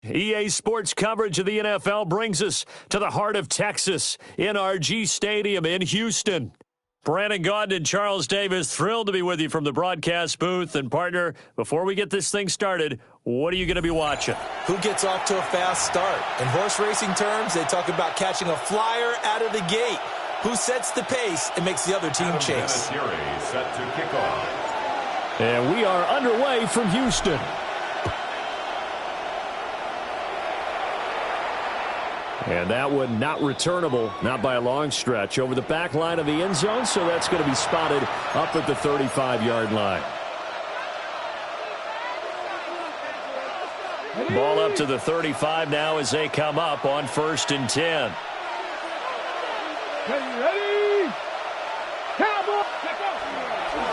EA Sports coverage of the NFL brings us to the heart of Texas, NRG Stadium in Houston. Brandon Gaudin and Charles Davis, thrilled to be with you from the broadcast booth. And partner, before we get this thing started, what are you going to be watching? Who gets off to a fast start? In horse racing terms, they talk about catching a flyer out of the gate. Who sets the pace and makes the other team chase? Set to kick off. And we are underway from Houston. And that one not returnable, not by a long stretch, over the back line of the end zone, so that's going to be spotted up at the 35-yard line. Ball up to the 35 now as they come up on 1st and 10. Ready? Cowboy!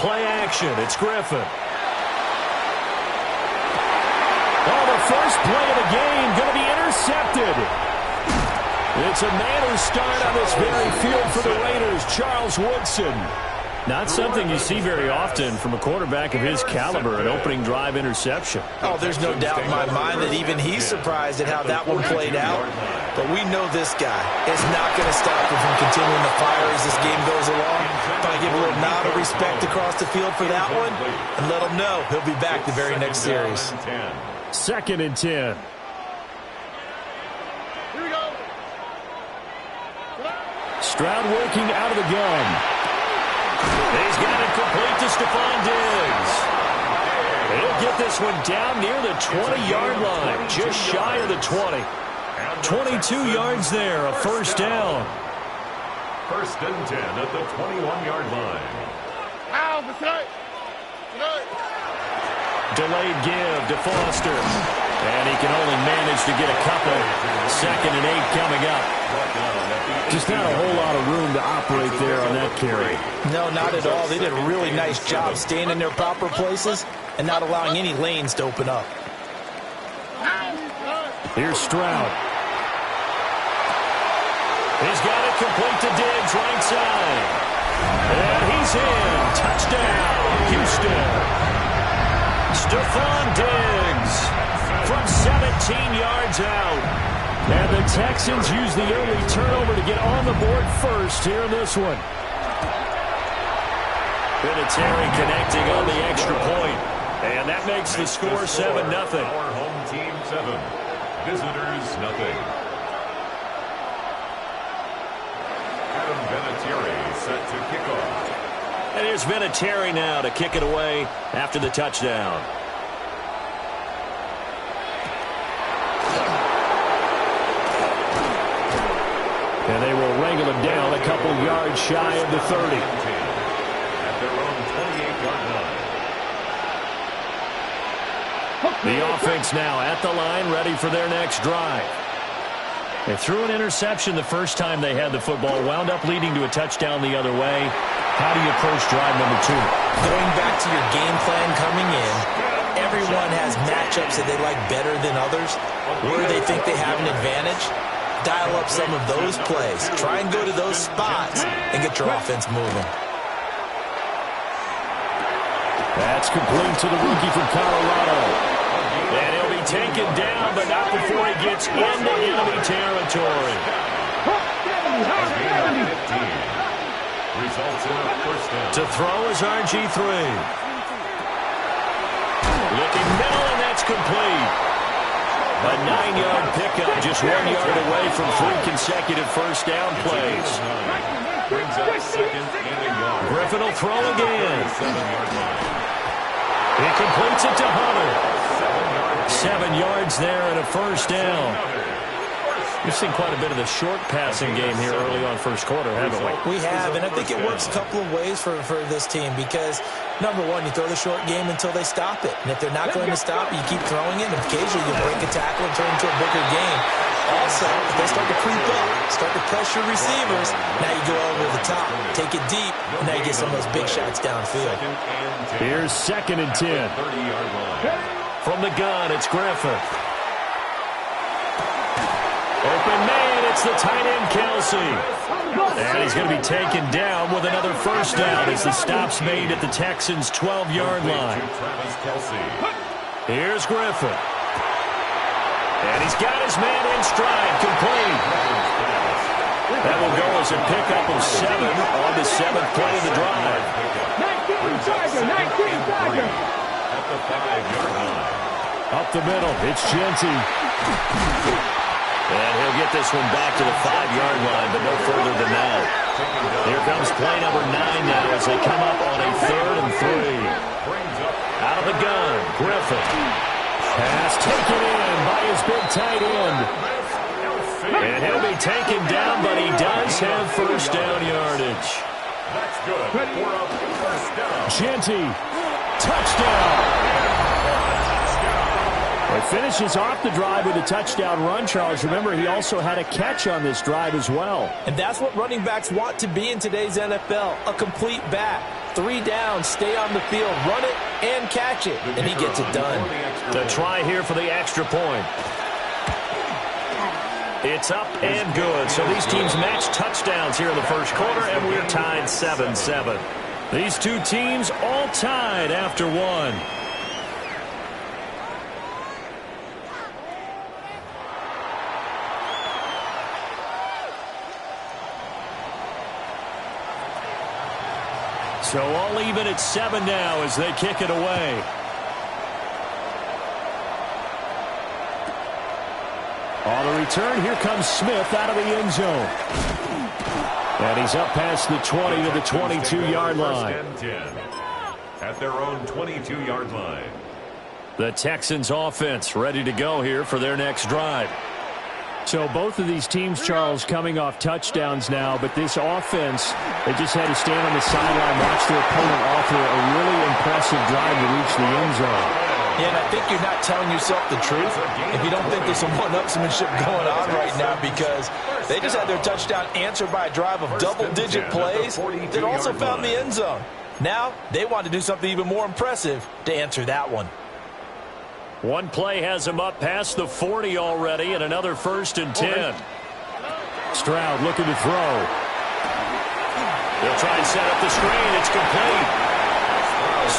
Play action, it's Griffin. Oh, the first play of the game going to be intercepted. It's a manner start on this very field for the Raiders, Charles Woodson. Not something you see very often from a quarterback of his caliber, an opening drive interception. Oh, there's no doubt in my mind that even he's surprised at how that one played out. But we know this guy is not going to stop him from continuing to fire as this game goes along. But I give a little nod of respect across the field for that one and let him know he'll be back the very next series. 2nd and 10. Stroud working out of the gun. He's got it complete to Stephon Diggs. He'll get this one down near the 20-yard line, just shy of the 20. 22 yards there, a first down. 1st and 10 at the 21-yard line. Delayed give to Foster. And he can only manage to get a couple. 2nd and 8 coming up. Just not a whole lot of room to operate there on that carry. No, not at all. They did a really nice job staying in their proper places and not allowing any lanes to open up. Here's Stroud. He's got it complete to Diggs, right side. And he's in. Touchdown, Houston. Stephon Diggs from 17 yards out. And the Texans use the early turnover to get on the board first here in this one. Vinatieri connecting on the extra point. And that makes the score 7-0. Our home team 7. Visitors nothing. Adam Vinatieri set to kick off. And here's Vinatieri now to kick it away after the touchdown. And they will wrangle him down a couple yards shy of the 30. At their own 28-yard line. The offense now at the line, ready for their next drive. They threw an interception the first time they had the football, wound up leading to a touchdown the other way. How do you approach drive number 2? Going back to your game plan coming in, everyone has matchups that they like better than others, where they think they have an advantage. Dial up some of those plays. Try and go to those spots and get your offense moving. That's complete to the rookie from Colorado. And he'll be taken down, but not before he gets into enemy territory. Results in a first down. To throw is RG3. Looking middle, and that's complete. A 9-yard pickup, just 1 yard away from 3 consecutive first down plays. Brings up 2nd and a yard. Griffin will throw again. 7-yard line. He completes it to Hunter. 7 yards there and a first down. We've seen quite a bit of the short passing game here early on first quarter, haven't we? We have, and I think it works a couple of ways for this team because, number one, you throw the short game until they stop it. And if they're not going to stop it, you keep throwing it, and occasionally you break a tackle and turn it into a bigger game. Also, if they start to creep up, start to pressure receivers, now you go over the top, take it deep, and now you get some of those big shots downfield. Here's 2nd and 10. 30-yard line. From the gun, it's Griffin. Open man, it's the tight end, Kelsey. And he's going to be taken down with another first down as the stop's made at the Texans' 12-yard line. Here's Griffin. And he's got his man in stride, complete. That will go as a pickup of 7 on the 7th play of the drive. 19 Tiger, 19 Tiger. At the 5-yard line. Up the middle, it's Genty. And he'll get this one back to the 5-yard line, but no further than that. Here comes play number 9 now as they come up on a 3rd and 3. Out of the gun, Griffin. Pass taken in by his big tight end. And he'll be taken down, but he does have first down yardage. That's good for a first down. Genty, touchdown. He finishes off the drive with a touchdown run, Charles. Remember, he also had a catch on this drive as well. And that's what running backs want to be in today's NFL, a complete back. 3 downs, stay on the field, run it, and catch it. And he gets it done. The try here for the extra point. It's up and good. So these teams match touchdowns here in the first quarter, and we're tied 7-7. These two teams all tied after 1. So all even at 7 now as they kick it away. On the return, here comes Smith out of the end zone. And he's up past the 20 to the 22-yard line. At their own 22-yard line. The Texans offense ready to go here for their next drive. So both of these teams, Charles, coming off touchdowns now, but this offense, they just had to stand on the sideline, watch their opponent offer a really impressive drive to reach the end zone. Yeah, and I think you're not telling yourself the truth if you don't think there's some one-upsmanship going on right now, because they just had their touchdown answered by a drive of double-digit plays that also found the end zone. Now they want to do something even more impressive to answer that one. One play has him up past the 40 already, and another 1st and 10. Stroud looking to throw. They'll try and set up the screen. It's complete.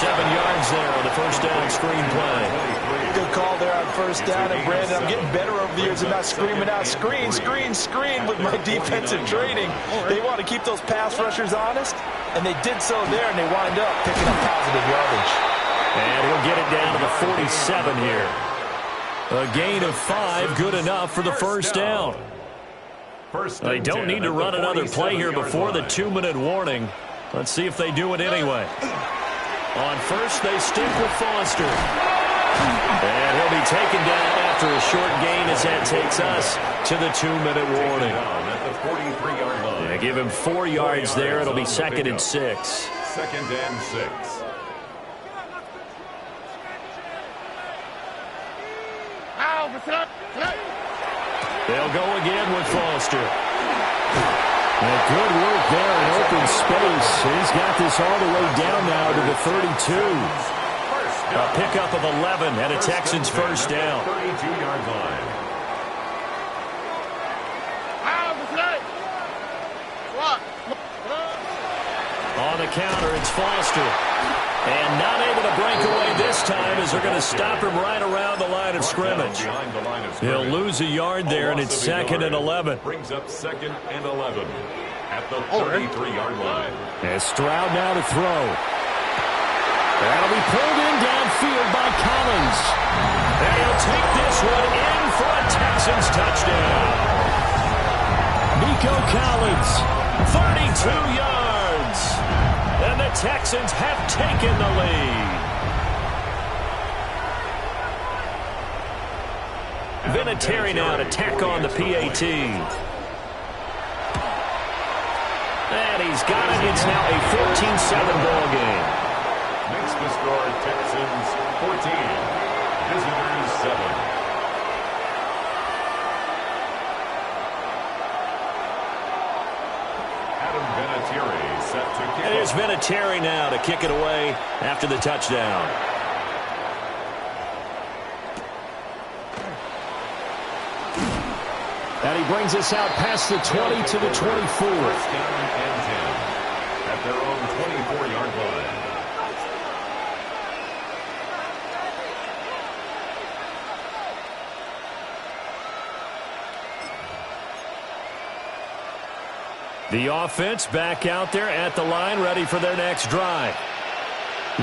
7 yards there on the first down screen play. Good call there on first down. And Brandon, I'm getting better over the years and not screaming out screen, screen, screen with my defensive training. They want to keep those pass rushers honest, and they did so there, and they wind up picking up positive yardage. And he'll get it down to the 47 here. A gain of 5, good enough for the first down. They don't need to run another play here before the 2-minute warning. Let's see if they do it anyway. On first, they stick with Foster. And he'll be taken down after a short gain as that takes us to the 2-minute warning. At the 43-yard line. They give him 4 yards there. It'll be 2nd and 6. 2nd and 6. They'll go again with Foster. And good work there in open space. He's got this all the way down now to the 32. A pickup of 11 and a Texans first down. 32-yard line. On the counter, it's Foster. And not able to break away this time as they're going to stop him right around the line of scrimmage. He'll lose a yard there, and it's 2nd and 11. Brings up 2nd and 11 at the 33-yard line. And Stroud now to throw. That'll be pulled in downfield by Collins. And he'll take this one in for a Texans touchdown. Nico Collins, 32 yards. And the Texans have taken the lead. Vinatieri now to tack on the PAT. And he's got it. It's now a 14-7 ball game. Makes the score Texans 14, visitors 7. And here's Vinatieri now to kick it away after the touchdown. And he brings us out past the 20 to the 24. First down and 10 at their own 24-yard line. The offense back out there at the line, ready for their next drive.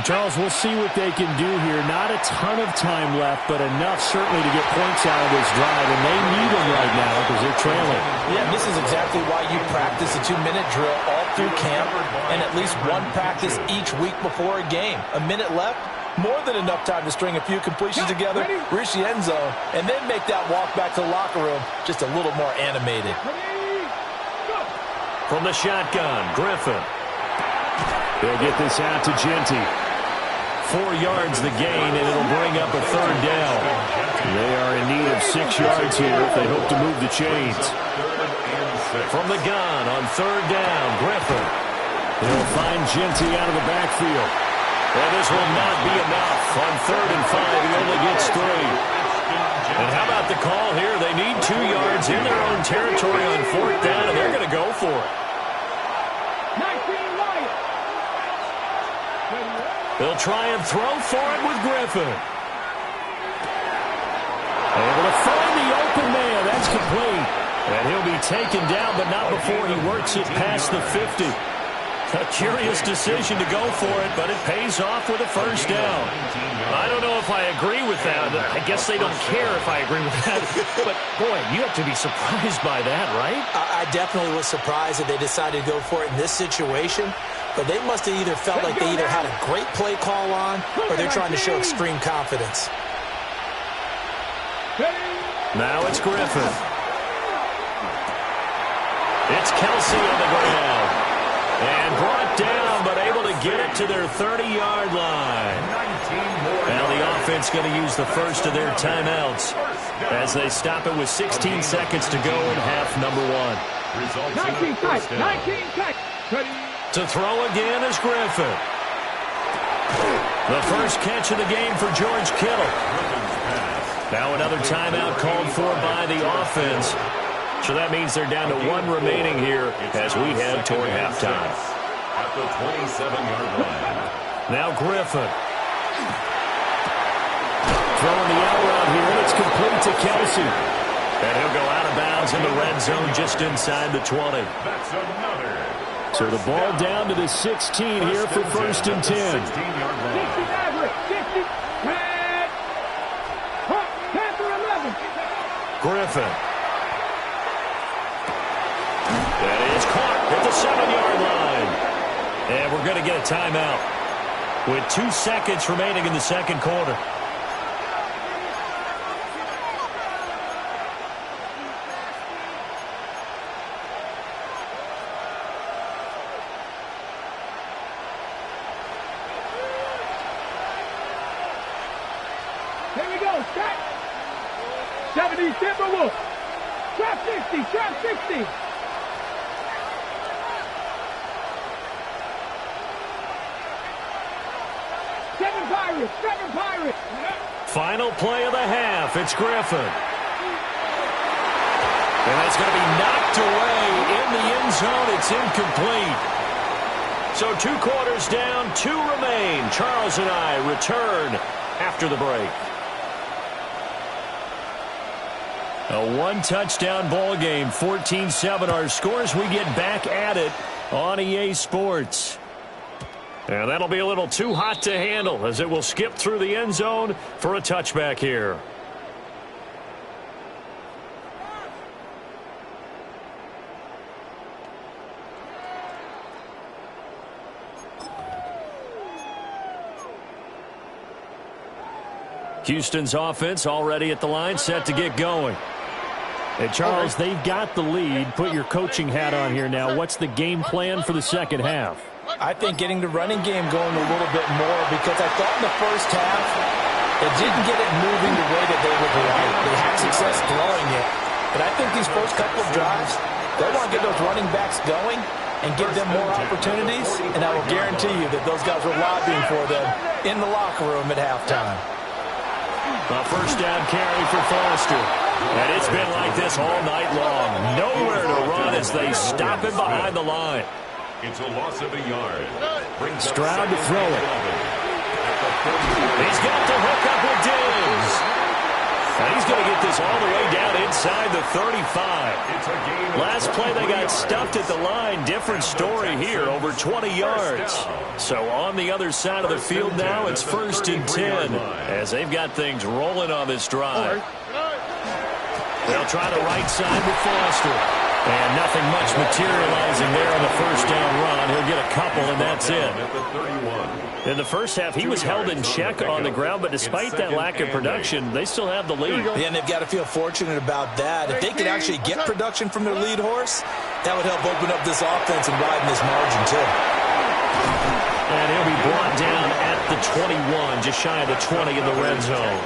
Charles, we'll see what they can do here. Not a ton of time left, but enough certainly to get points out of this drive, and they need them right now because they're trailing. Yeah, this is exactly why you practice a 2-minute drill all through camp and at least one practice each week before a game. A minute left, more than enough time to string a few completions together, reach the end zone, and then make that walk back to the locker room just a little more animated. From the shotgun, Griffin. They'll get this out to Genty. 4 yards the gain, and it'll bring up a 3rd down. They are in need of 6 yards here if they hope to move the chains. From the gun on 3rd down, Griffin. He'll find Genty out of the backfield. Well, this will not be enough. On 3rd and 5, he only gets 3. And how about the call here? They need 2 yards in their own territory on 4th down, and they're going to go for it. They'll try and throw for it with Griffin. Able to find the open man. That's complete. And he'll be taken down, but not before he works it past the 50. A curious decision to go for it, but it pays off with a 1st down. I don't know if I agree with that. I guess they don't care if I agree with that. But, boy, you have to be surprised by that, right? I definitely was surprised that they decided to go for it in this situation. But they must have either felt like they either had a great play call on or they're trying to show extreme confidence. Now it's Griffin. It's Kelsey on the ground. And brought down, but able to get it to their 30-yard line. Now the offense going to use the first of their timeouts as they stop it with 16 seconds to go in half number 1. 19 touch, 19 touch. To throw again is Griffin. The first catch of the game for George Kittle. Now another timeout called for by the offense. So that means they're down to 1 remaining here as we head toward halftime. At the 27-yard line. Now Griffin. Throwing the out route here, and it's complete to Kelsey. And he'll go out of bounds in the red zone just inside the 20. That's another. So the ball down to the 16 here for 1st and 10. 16-yard line. 60, 10, Panther 11. Griffin. That is caught at the 7-yard line. And we're going to get a timeout with 2 seconds remaining in the second quarter. Here we go, stop. 70 Timberwolves. Trap 60, trap 60. Seven Pirates. Final play of the half. It's Griffin. And that's going to be knocked away in the end zone. It's incomplete. So 2 quarters down, 2 remain. Charles and I return after the break. A 1-touchdown ball game, 14-7 our scores. We get back at it on EA Sports. And that'll be a little too hot to handle as it will skip through the end zone for a touchback here. Houston's offense already at the line, set to get going. And Charles, they've got the lead. Put your coaching hat on here now. What's the game plan for the second half? I think getting the running game going a little bit more because I thought in the first half it didn't get it moving the way that they would like. They had success throwing it. But I think these first couple of drives, they want to get those running backs going and give them more opportunities. And I will guarantee you that those guys were lobbying for them in the locker room at halftime. A first down carry for Foster. And it's been like this all night long. Nowhere to run as they stop him behind the line. It's a loss of a yard. Stroud to throw it. He's got to hook up with Diggs. And he's going to get this goes all the way down inside the 35. Last play they got stuffed at the line. Different story here, over 20 yards. So on the other side of the field now, it's 1st and 10 as they've got things rolling on this drive. They'll try the right side with Foster. And nothing much materializing there on the first down run. He'll get a couple, and that's it. In the first half, he was held in check on the ground, but despite that lack of production, they still have the lead. Yeah, and they've got to feel fortunate about that. If they could actually get production from their lead horse, that would help open up this offense and widen this margin, too. And he'll be brought down at the 21, just shy of the 20 in the red zone.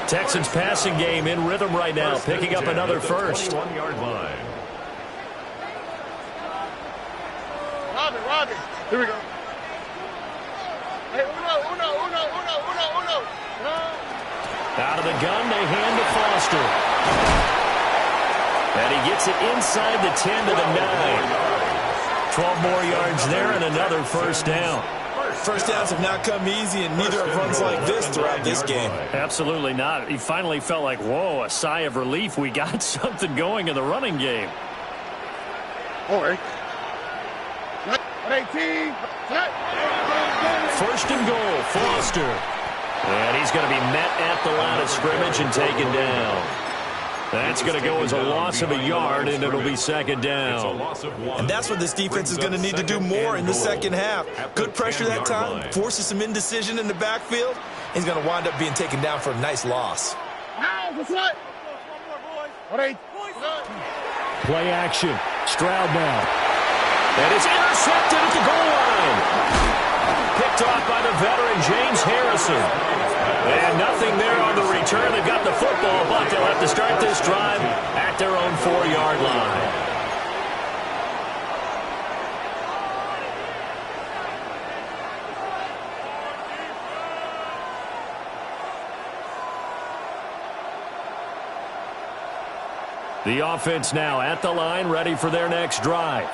Texans passing game in rhythm right now, picking up another first. Robbie. Here we go. Hey, uno. Out of the gun, they hand to Foster. And he gets it inside the 10 to the 9. 12 more yards there and another first down. First downs have not come easy, and neither have runs like this throughout this game. Absolutely not. He finally felt like, whoa, a sigh of relief. We got something going in the running game. All right. 18. First and goal, Foster. And he's going to be met at the line of scrimmage and taken down. That's going to go as a loss of a yard, and it'll be second down. And that's what this defense is going to need to do more in the second half. Good pressure that time, forces some indecision in the backfield. He's going to wind up being taken down for a nice loss. Play action. Stroud now. And it's intercepted at the goal line. Picked off by the veteran James Harrison. And nothing there on the return. They've got the football, but they'll have to start this drive at their own 4-yard line. The offense now at the line, ready for their next drive.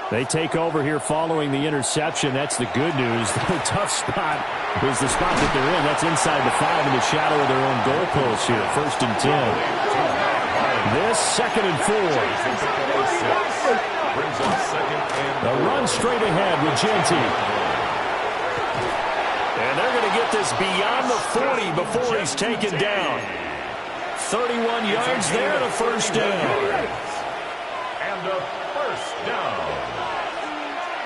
They take over here following the interception. That's the good news. The tough spot is the spot that they're in. That's inside the 5 in the shadow of their own goalpost here. 1st and 10. This 2nd and 4. The run straight ahead with Genty. And they're going to get this beyond the 40 before he's taken down. 31 yards there and a first down. And a first down.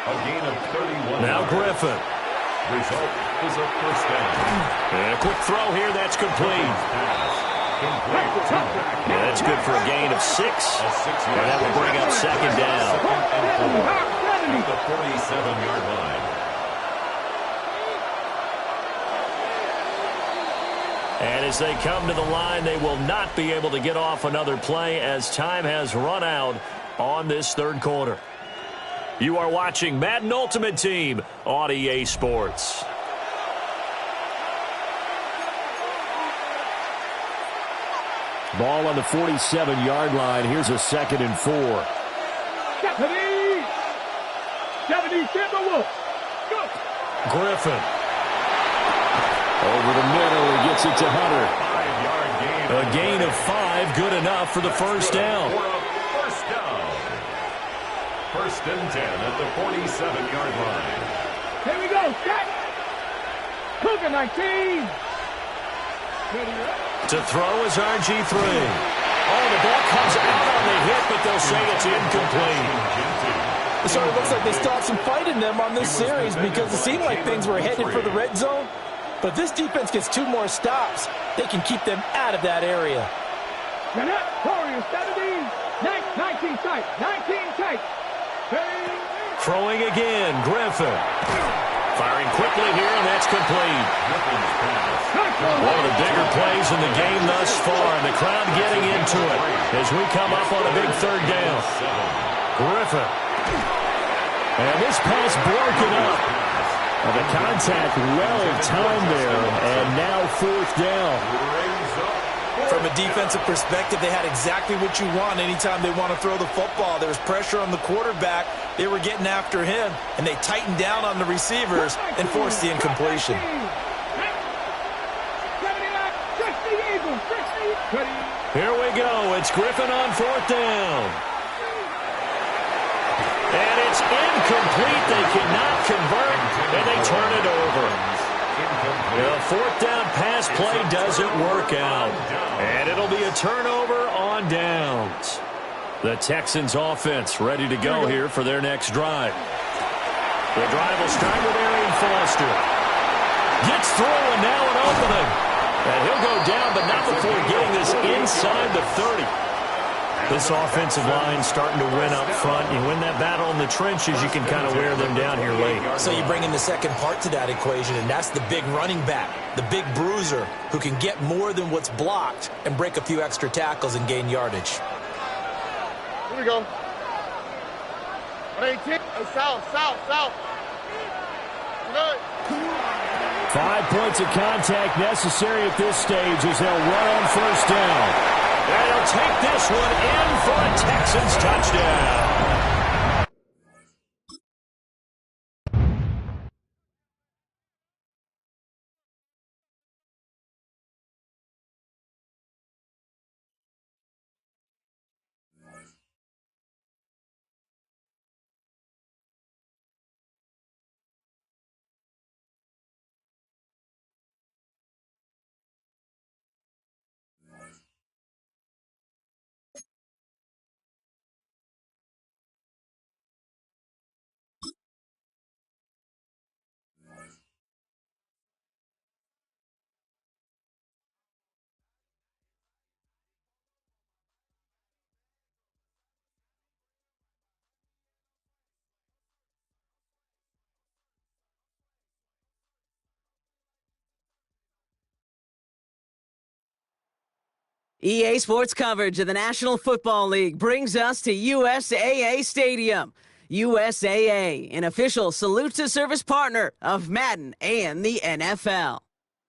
A gain of 31. Now Griffin. Result is a first down. And a quick throw here. That's complete. Yeah, that's good for a gain of 6. And that will bring up second down. At the 47-yard line. And as they come to the line, they will not be able to get off another play as time has run out on this third quarter. You are watching Madden Ultimate Team on EA Sports. Ball on the 47-yard line. Here's a 2nd and 4. 70, Timberwolves. Go. Griffin. Over the middle, he gets it to Hunter. 5-yard gain. A gain of 5, good enough for the first down. First down. 1st and 10 at the 47-yard line. Here we go. Set. Cougar 19. To throw is RG3. Oh, the ball comes out on the hit, but they'll say it's incomplete. So it looks like they stopped some fight in them on this series because it seemed like things were headed for the red zone. But if this defense gets 2 more stops, they can keep them out of that area. Warriors 17. 19 tight. 19 tight. Throwing again, Griffin. Firing quickly here, and that's complete. One of the bigger plays in the game thus far, and the crowd getting into it as we come up on a big third down. Griffin. And this pass broken up. And the contact well-timed there, and now 4th down. From a defensive perspective, they had exactly what you want anytime they want to throw the football. There was pressure on the quarterback. They were getting after him, and they tightened down on the receivers and forced the incompletion. 60 Eagles, 60 Here we go. It's Griffin on 4th down. And it's incomplete. They cannot convert, and they turn it over. The 4th down pass play doesn't work out. And it'll be a turnover on downs. The Texans offense ready to go here for their next drive. The drive will start with Arian Foster. Gets through, and now an opening. And he'll go down, but not before getting this inside the 30. This offensive line starting to win up front. You win that battle in the trenches, you can kind of wear them down here late. So you bring in the second part to that equation, and that's the big running back, the big bruiser, who can get more than what's blocked and break a few extra tackles and gain yardage. Here we go. 18. South. Good. 5 points of contact necessary at this stage as they'll run on 1st down. And he'll take this one in for a Texans touchdown. EA Sports coverage of the National Football League brings us to USAA Stadium. USAA, an official salute-to-service partner of Madden and the NFL.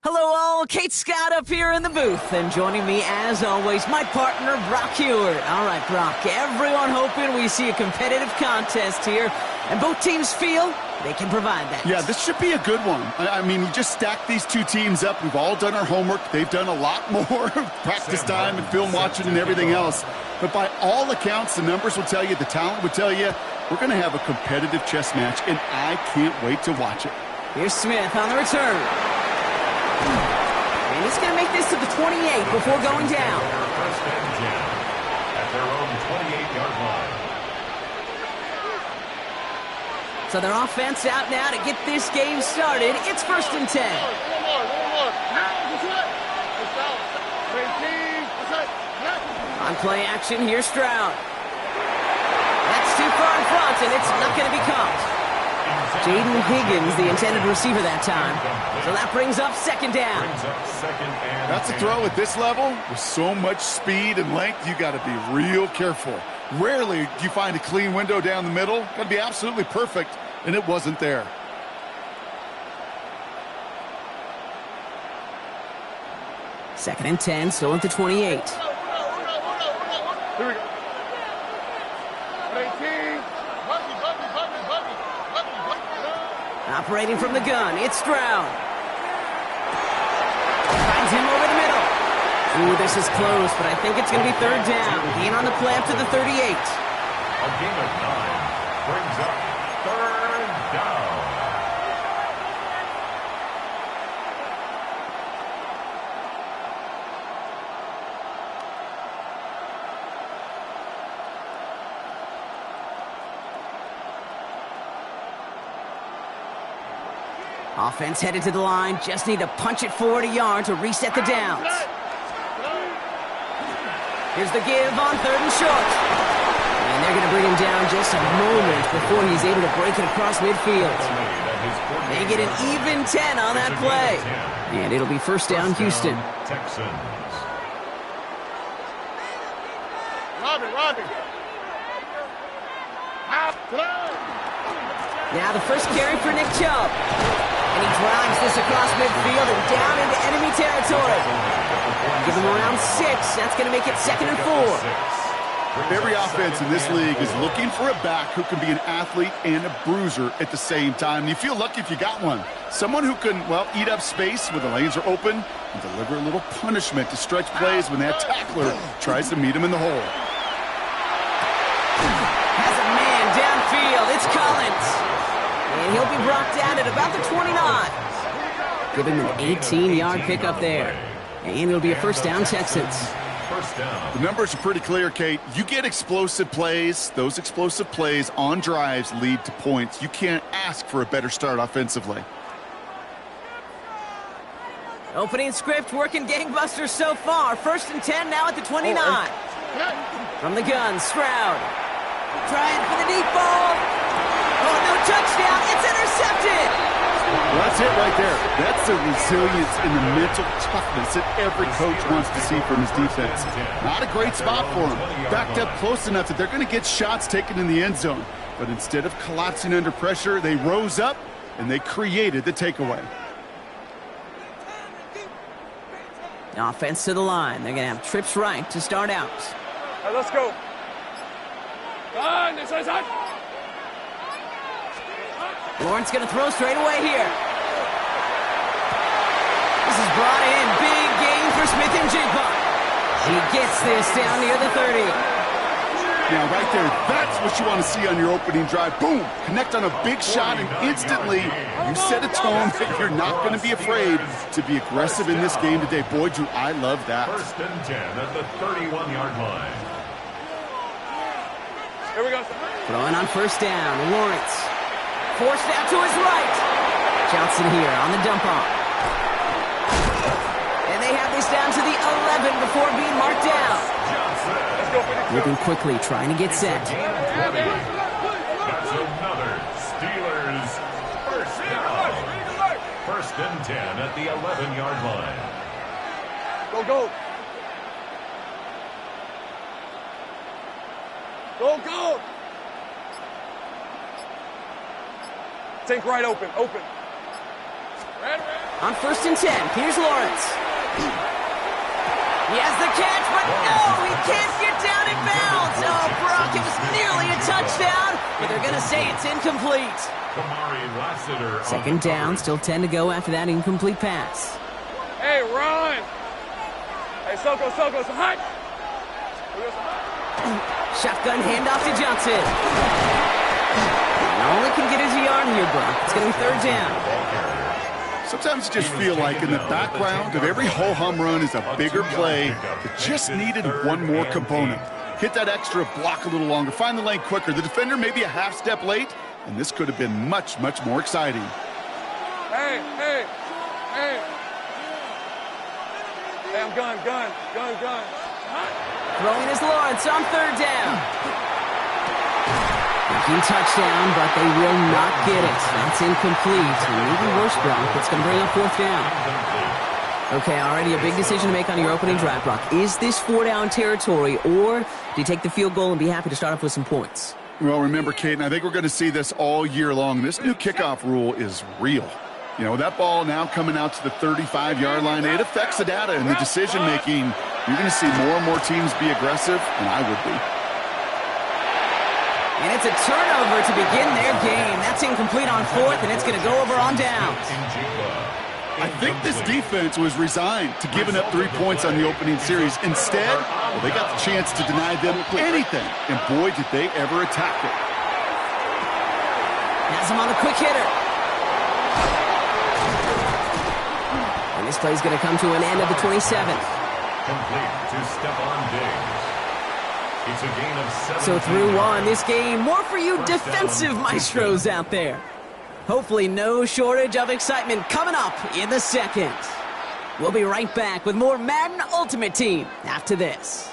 Hello all, Kate Scott up here in the booth, and joining me as always, my partner Brock Hewart. All right, Brock, everyone hoping we see a competitive contest here, and both teams feel they can provide that. Yeah, this should be a good one. I mean, you just stack these two teams up. We've all done our homework. They've done a lot more practice time and film watching and everything else. But by all accounts, the numbers will tell you, the talent will tell you, we're going to have a competitive chess match, and I can't wait to watch it. Here's Smith on the return. And he's going to make this to the 28 before going down. First and 10 at their own 28-yard line. So their offense out now to get this game started. It's 1st and 10. On play action, here's Stroud. That's too far in front, and it's not going to be caught. Jaden Higgins, the intended receiver that time. So that brings up 2nd down. That's a throw at this level. With so much speed and length, you got to be real careful. Rarely do you find a clean window down the middle. Got to be absolutely perfect, and it wasn't there. Second and 10, still at the 28. Here we go. 18. Operating from the gun, it's Stroud. Finds him over the middle. Ooh, this is close, but I think it's going to be 3rd down. Gain on the play up to the 38. A game of 9 brings up 3rd down. Offense headed to the line. Just need to punch it forward a yard to reset the downs. Here's the give on 3rd and short. And they're going to bring him down just a moment before he's able to break it across midfield. They get an even 10 on that play. And it'll be 1st down, Houston. Texans. Robbie. Now the first carry for Nick Chubb. And he drives this across midfield and down into enemy territory. Give him around 6. That's going to make it 2nd and 4. Every offense in this league is looking for a back who can be an athlete and a bruiser at the same time. You feel lucky if you got one. Someone who can, well, eat up space when the lanes are open and deliver a little punishment to stretch plays when that tackler tries to meet him in the hole. Has a man downfield. It's Collins. And he'll be brought down at about the 29. Give him an 18-yard pickup there. And it'll be a first down, Texans. First down. The numbers are pretty clear, Kate. You get explosive plays. Those explosive plays on drives lead to points. You can't ask for a better start offensively. Opening script working gangbusters so far. First and 10 now at the 29. From the gun, Stroud. Trying for the deep ball. Oh, no touchdown. It's intercepted. Well, that's it right there. That's the resilience and the mental toughness that every coach wants to see from his defense. Not a great spot for him. Backed up close enough that they're going to get shots taken in the end zone. But instead of collapsing under pressure, they rose up and they created the takeaway. Offense to the line. They're going to have trips right to start out. All right, let's go. Inside. Lawrence going to throw straight away here. This is brought in. Big gain for Smith-Njigba. He gets this down near the 30. Now, right there, that's what you want to see on your opening drive. Boom! Connect on a big shot, and instantly you set a tone that you're not going to be afraid to be aggressive in this game today. Boy, Drew, I love that. First and 10 at the 31-yard line. Here we go. Throwing on first down. Lawrence. Forced out to his right. Johnson here on the dump off. And they have this down to the 11 before being marked down. Moving quickly, trying to get set. That's another Steelers first down. First and 10 at the 11-yard line. Go. Go. Tank right open. On first and 10, here's Lawrence. He has the catch, but no, he can't get down in bounds. Oh, Brock, it was nearly a touchdown, but they're going to say it's incomplete. Kamari Lassiter. Second down, still 10 to go after that incomplete pass. Hey, run. Hey, Soko, so hot. Shotgun handoff to Johnson. Only can get his yard here, Brock. It's going to be third down. Sometimes you just feel like in the background of every ho-hum run is a bigger play that just needed one more component. Hit that extra block a little longer. Find the lane quicker. The defender may be a half step late, and this could have been much, much more exciting. Hey. Hey, I'm gun. Throwing is Lawrence on third down. Making touchdown, but they will not get it. That's incomplete. And even worse, Brock, it's going to bring up fourth down. Okay, already a big decision to make on your opening drive, Brock. Is this 4-down territory, or do you take the field goal and be happy to start off with some points? Well, remember, Kate, and I think we're going to see this all year long. This new kickoff rule is real. You know, that ball now coming out to the 35-yard line, it affects the data and the decision-making. You're going to see more and more teams be aggressive, and I would be. And it's a turnover to begin their game. That's incomplete on fourth, and it's going to go over on downs. I think this defense was resigned to giving up 3 points on the opening series. Instead, well, they got the chance to deny them anything, and boy, did they ever attack it. Has him on the quick hitter. And this play is going to come to an end of the 27th. Complete to Stephon Diggs. It's a gain of 7. So through one, this game, more for you defensive maestros out there. Hopefully no shortage of excitement coming up in the second. We'll be right back with more Madden Ultimate Team after this.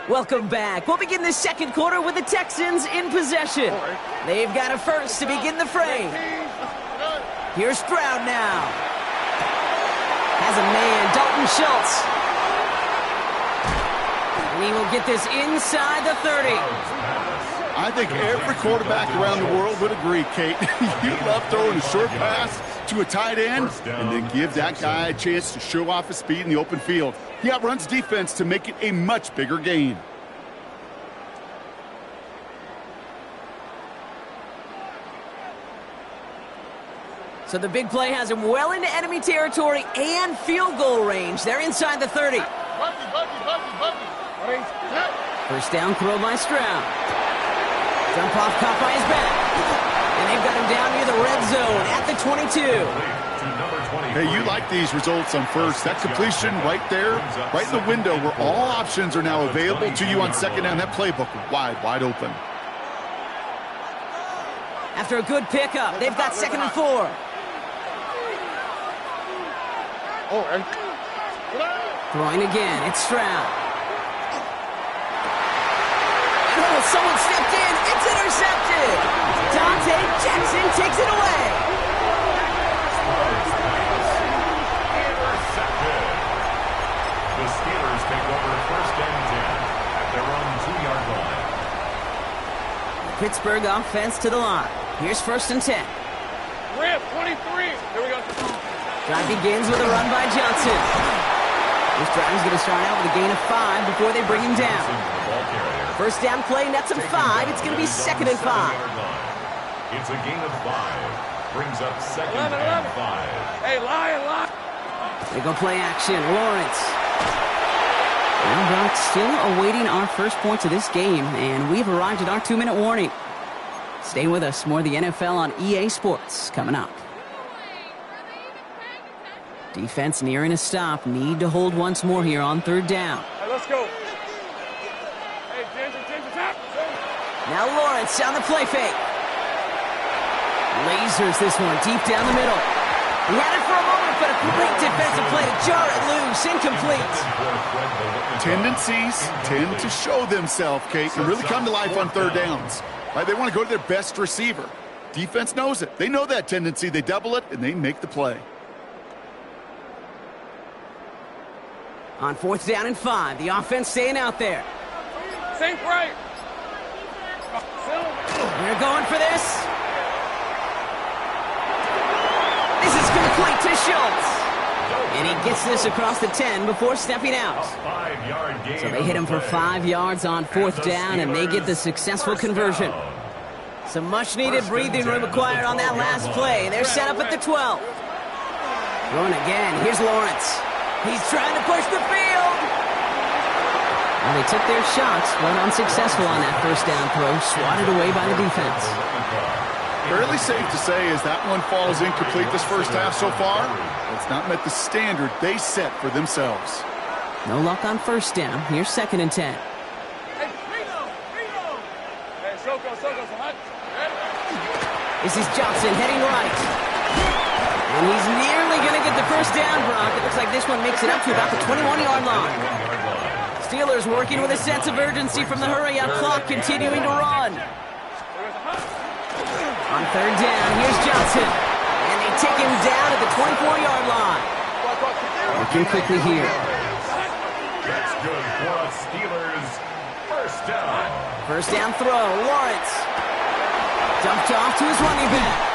Welcome back. We'll begin the second quarter with the Texans in possession. They've got a first to begin the frame. Here's Stroud now. Has a man, Dalton Schultz. And he will get this inside the 30. I think every quarterback around the world would agree, Kate. You love throwing a short pass to a tight end and then give that guy a chance to show off his speed in the open field. He outruns defense to make it a much bigger gain. So the big play has him well into enemy territory and field goal range. They're inside the 30. First down throw by Stroud. Jump off caught by his back. And they've got him down near the red zone at the 22. Hey, you like these results on first. That completion right there, right in the window where all options are now available to you on second down. That playbook wide open. After a good pickup, they've got 2nd and 4. Throwing again, it's Stroud. Oh, someone stepped in. It's intercepted. Dante Jackson takes it away. Intercepted. The Steelers take over 1st and 10 at their own 2-yard line. Pittsburgh offense to the line. Here's 1st and 10. Rip, 23. Here we go. Drive begins with a run by Johnson. This drive is going to start out with a gain of 5 before they bring him down. First down play, nets him 5. It's going to be 2nd and 5. It's a gain of 5. Brings up 2nd and 5. Hey, lie. They go play action. Lawrence. Well, Brock, still awaiting our first points of this game, and we've arrived at our 2-minute warning. Stay with us. More of the NFL on EA Sports coming up. Defense nearing a stop. Need to hold once more here on 3rd down. Hey, let's go. Hey, Ginger, tap. Now Lawrence on the play fake. Lasers this one deep down the middle. He had it for a moment, but a great defensive play to jar it loose. Incomplete. Tendencies tend to show themselves, Kate, and really come to life on 3rd downs. Right? They want to go to their best receiver. Defense knows it. They know that tendency. They double it, and they make the play. On 4th down and 5, the offense staying out there. Sink right. They're going for this. This is complete to Schultz. And he gets this across the 10 before stepping out. So they hit him for 5 yards on 4th down, and they get the successful conversion. Some much-needed breathing room acquired on that last play. They're set up at the 12. Throwing again. Here's Lawrence. He's trying to push the field. Well, they took their shots, but unsuccessful on that first down throw. Swatted away by the defense. Fairly safe to say as that one falls incomplete this first half so far, it's not met the standard they set for themselves. No luck on first down. Here's 2nd and 10. Hey, Soko, This is Johnson heading right. And he's nearly going to get the first down, Brock. It looks like this one makes it up to about the 21-yard line. Steelers working with a sense of urgency from the hurry-up clock, continuing to run. On 3rd down, here's Johnson. And they take him down at the 24-yard line. Working quickly here. That's good for the Steelers. First down. First down throw, Lawrence. Dumped off to his running back.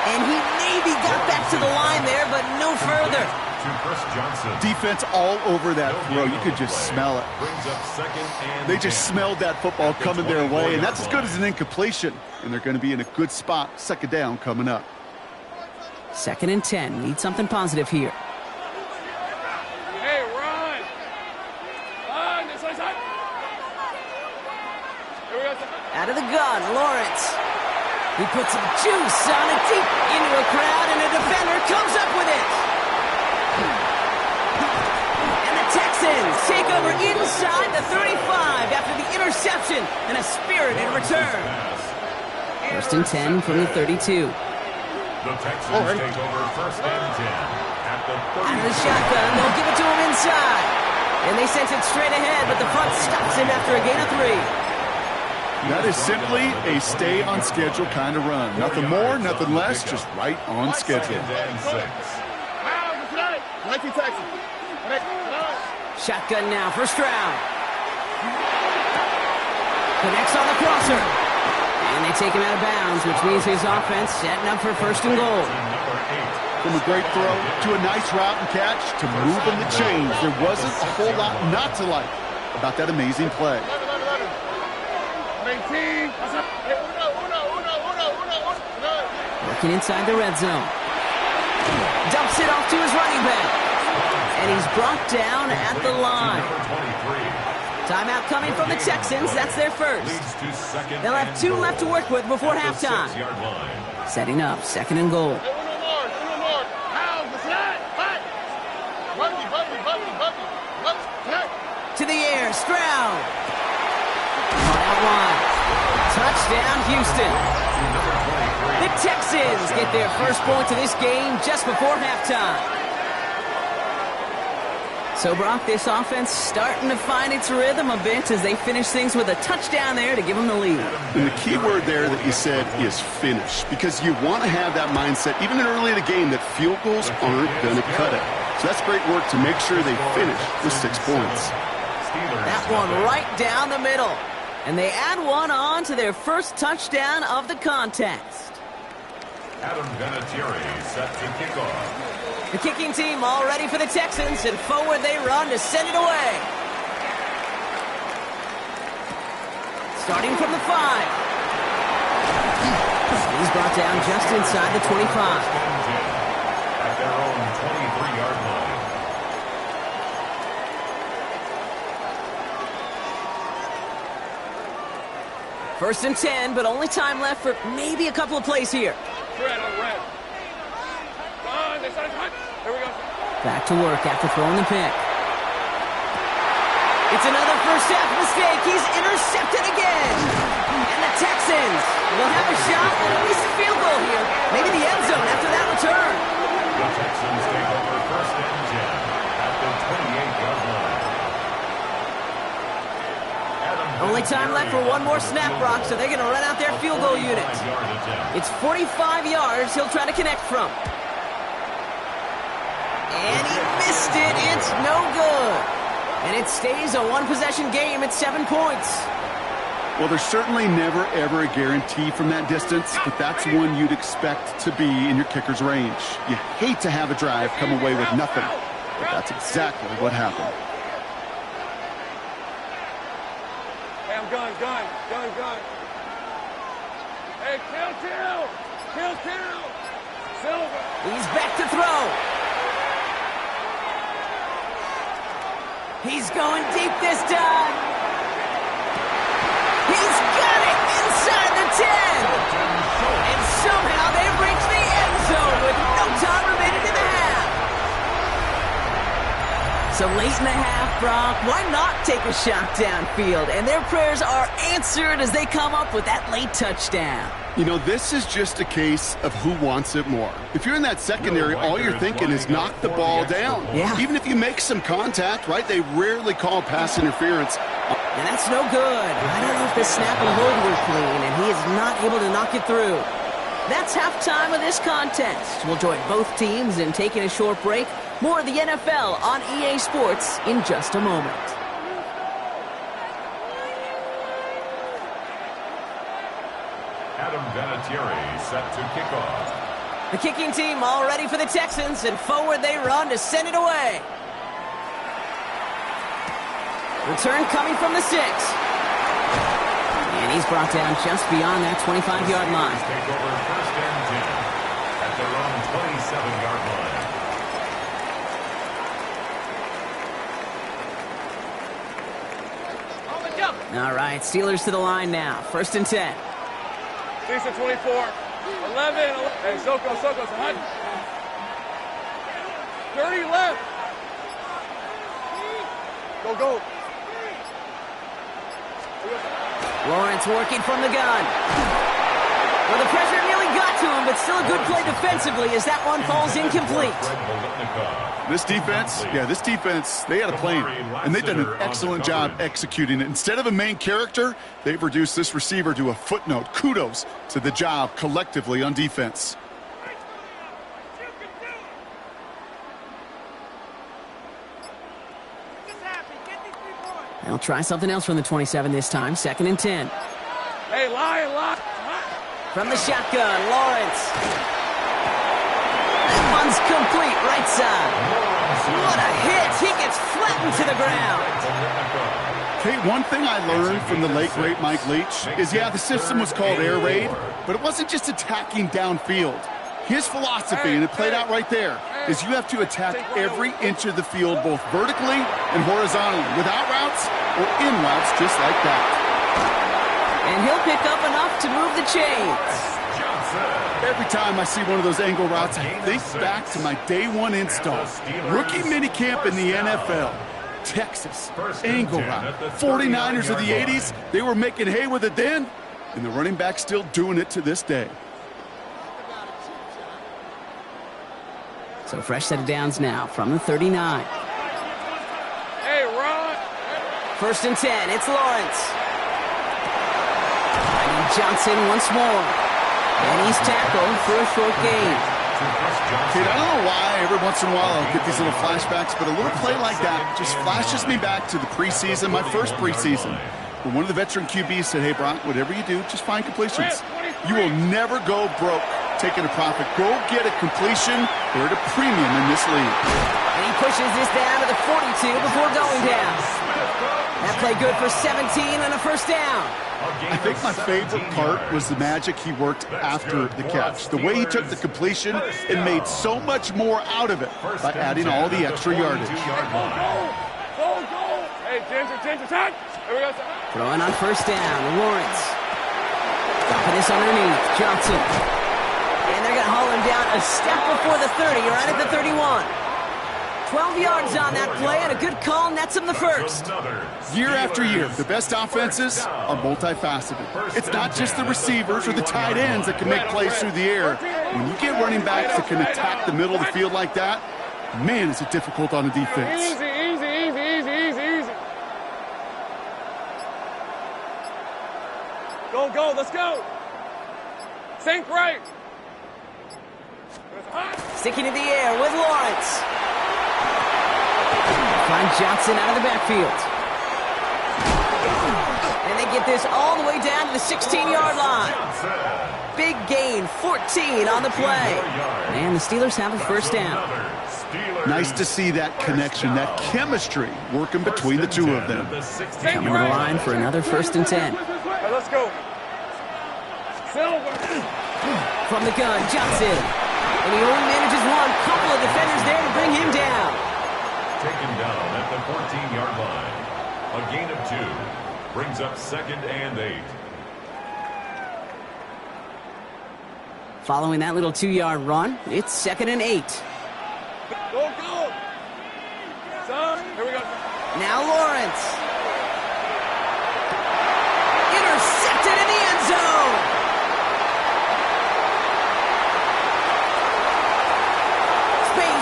And he maybe got back to the line there, but no further. Defense all over that throw. You could just smell it. They just smelled that football coming their way, and that's as good as an incompletion. And they're going to be in a good spot. 2nd down coming up. 2nd and 10. Need something positive here. Hey, run. This way, side. Here we go. Out of the gun, Lawrence. He puts some juice on it deep into a crowd, and a defender comes up with it. And the Texans take over inside the 35 after the interception and a spirited return. 1st and 10 from the 32. The Texans take over 1st and 10 at the 30. Out of the shotgun, they'll give it to him inside. And they sent it straight ahead, but the front stops him after a gain of 3. That is simply a stay-on-schedule kind of run. Nothing more, nothing less, just right on schedule. Shotgun now for Stroud. Connects on the crosser. And they take him out of bounds, which means his offense setting up for 1st and goal. From a great throw to a nice route and catch to move on the chains, there wasn't a whole lot not to like about that amazing play. Working inside the red zone. Dumps it off to his running back. And he's brought down at the line. Timeout coming from the Texans. That's their first. They'll have 2 left to work with before halftime. Setting up, 2nd and goal. To the air, Stroud. Out wide. Touchdown, Houston. The Texans get their first point of this game just before halftime. So, Brock, this offense starting to find its rhythm a bit as they finish things with a touchdown there to give them the lead. And the key word there that you said is finish, because you want to have that mindset, even early in the game, that field goals aren't going to cut it. So that's great work to make sure they finish with 6 points. That one right down the middle. And they add one on to their first touchdown of the contest. Adam Vinatieri set to kick off. The kicking team all ready for the Texans, and forward they run to send it away. Starting from the 5. He's brought down just inside the 25. At their own 23-yard line. First and 10, but only time left for maybe a couple of plays here. Red on red. There we go. Back to work after throwing the pick. It's another first half mistake. He's intercepted again. And the Texans will have a shot at at least a field goal here. Maybe the end zone after that return. The Texans take over first and 10 at the 28-yard line. Only time left for one more snap, Brock, so they're going to run out their field goal unit. It's 45 yards he'll try to connect from. And he missed it. It's no good. And it stays a one-possession game at 7 points. Well, there's certainly never, ever a guarantee from that distance, but that's one you'd expect to be in your kicker's range. You hate to have a drive come away with nothing, but that's exactly what happened. Hey, I'm gun. Hey, kill. Silver. He's back to throw. He's going deep this time. He's got it inside the 10. And somehow they've reached the end zone with no time remaining in the half. So late in the half, Brock, why not take a shot downfield? And their prayers are answered as they come up with that late touchdown. You know, this is just a case of who wants it more. If you're in that secondary, all you're thinking is knock the ball down. Yeah. Even if you make some contact, right, they rarely call pass interference. And that's no good. I don't know if the snap and hold were clean, and he is not able to knock it through. That's halftime of this contest. We'll join both teams in taking a short break. More of the NFL on EA Sports in just a moment. Adam Vinatieri set to kick off. The kicking team all ready for the Texans, and forward they run to send it away. Return coming from the 6. And he's brought down just beyond that 25-yard line. Take over first and 10 at their own 27-yard line. All right, Steelers to the line now. First and 10. 6 to 24. 11. Hey, Soko, 100. 30 left. Go. Lawrence working from the gun. Well, the pressure nearly got to him, but still a good play defensively as that one falls incomplete. This defense, they had a plan, and they've done an excellent job executing it. Instead of a main character, they've reduced this receiver to a footnote. Kudos to the job collectively on defense. They'll try something else from the 27 this time. 2nd and 10. Hey, lie. From the shotgun, Lawrence. That one's complete, right side. What a hit. He gets flattened to the ground. Okay, one thing I learned from the late, great Mike Leach is, the system was called air raid, but it wasn't just attacking downfield. His philosophy, and it played out right there, is you have to attack every inch of the field, both vertically and horizontally, without routes or in routes, just like that. And he'll pick up enough to move the chains. Every time I see one of those angle routes, I think back to my day one install. Rookie minicamp in the NFL. Texas, angle route. 49ers of the 80s, they were making hay with it then, and the running back's still doing it to this day. So fresh set of downs now from the 39. Hey, Ron. 1st and 10, it's Lawrence. And Johnson once more. And he's tackled for a short gain. Kid, I don't know why every once in a while I'll get these little flashbacks, but a little play like that just flashes me back to the preseason, my first preseason. When one of the veteran QBs said, hey, Brock, whatever you do, just find completions. You will never go broke taking a profit. Go get a completion. They're at a premium in this league. And he pushes this down to the 42 before going down. That play good for 17 and a 1st down. I think my favorite part was the magic he worked after the catch. The way he took the completion and made so much more out of it by adding all the extra yardage. Go. Hey, Ginger, touch. Throwing on 1st down, Lawrence. Stopping this underneath, Johnson. And they're going to haul him down a step before the 30, right at the 31. 12 yards on that play, and a good call nets him the 1st. Year after year, the best offenses are multifaceted. It's not just the receivers or the tight ends that can make plays through the air. When you get running backs that can attack the middle of the field like that, man, is it difficult on a defense. Easy. Go, let's go. Sink right. Sticking in the air with Lawrence. Find Johnson out of the backfield. And they get this all the way down to the 16-yard line. Big gain, 14 on the play. And the Steelers have a 1st down. Nice to see that connection, that chemistry working between the two of them. Coming to the line for another 1st and 10. Right, let's go. From the gun, Johnson. And he only manages one. Couple of defenders there to bring him down. Taken down at the 14-yard line. A gain of 2. Brings up 2nd and 8. Following that little 2-yard run, it's 2nd and 8. Go. Son, here we go. Now Lawrence. Intercepted in the end zone.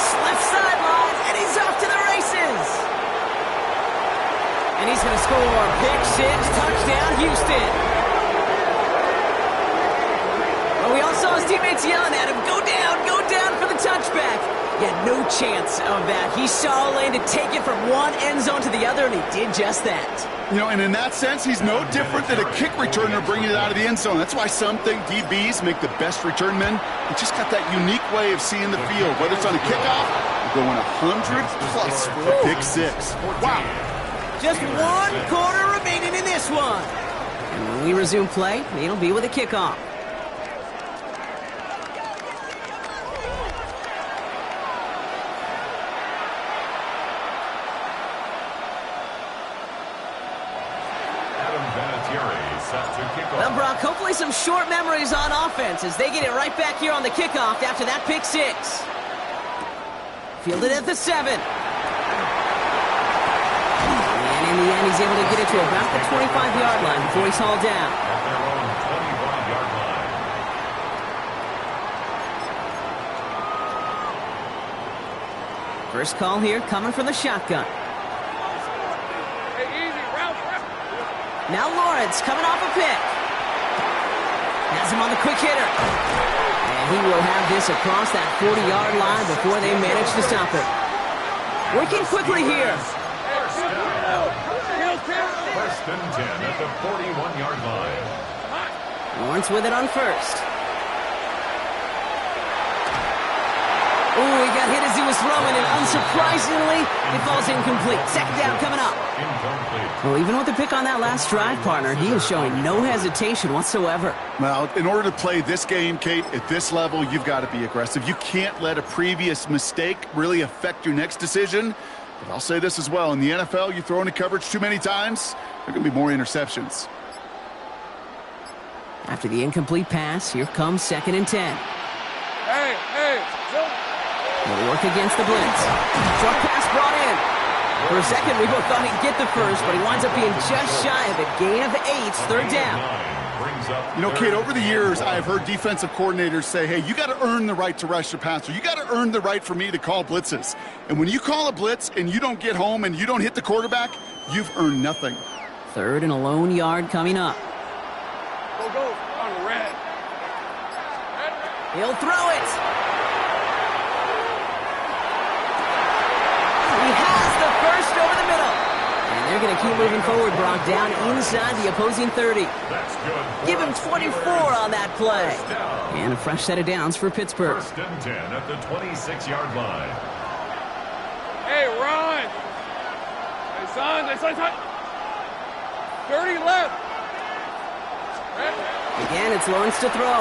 Left sideline, and he's off to the races. And he's going to score. Pick 6, touchdown, Houston. Well, we all saw his teammates yelling at him, go down for the touchback. He had no chance of that. He saw a lane to take it from one end zone to the other, and he did just that. You know, and in that sense, he's no different than a kick returner bringing it out of the end zone. That's why some think DBs make the best return men. He just got that unique way of seeing the field, whether it's on a kickoff or going 100+ for a pick 6. Wow. Just 1 quarter remaining in this one. And when we resume play, it'll be with a kickoff. Well, Brock, hopefully some short memories on offense as they get it right back here on the kickoff after that pick 6. Fielded at the 7. And in the end, he's able to get it to about the 25-yard line before he's hauled down. At their own 25-yard line. First call here coming from the shotgun. Hey, easy, route. Now Lawrence coming off a pick. Has him on the quick hitter. And he will have this across that 40-yard line before they manage to stop it. Working quickly here. First and 10 at the 41-yard line. Lawrence with it on 1st. Oh, he got hit as he was throwing, and unsurprisingly, it falls incomplete. Second down coming up. Incomplete. Well, even with the pick on that last drive, partner, he is showing no hesitation whatsoever. Well, in order to play this game, Kate, at this level, you've got to be aggressive. You can't let a previous mistake really affect your next decision. But I'll say this as well. In the NFL, you throw into coverage too many times, there are going to be more interceptions. After the incomplete pass, here comes 2nd and 10. Hey, He'll work against the blitz. Short pass brought in. For a second, we both thought he'd get the first, but he winds up being just shy of it. Gain of 8, third down. You know, Kate, over the years, I've heard defensive coordinators say, hey, you got to earn the right to rush the passer. You got to earn the right for me to call blitzes. And when you call a blitz and you don't get home and you don't hit the quarterback, you've earned nothing. 3rd and a lone yard coming up. go on red. He'll throw it. He has the first over the middle. And they're going to keep moving forward, Brock, down inside the opposing 30. That's good. Give him 24 on that play. And a fresh set of downs for Pittsburgh. 1st and 10 at the 26-yard line. Hey, run. Hey, son. 30 left. Again, it's Lawrence to throw.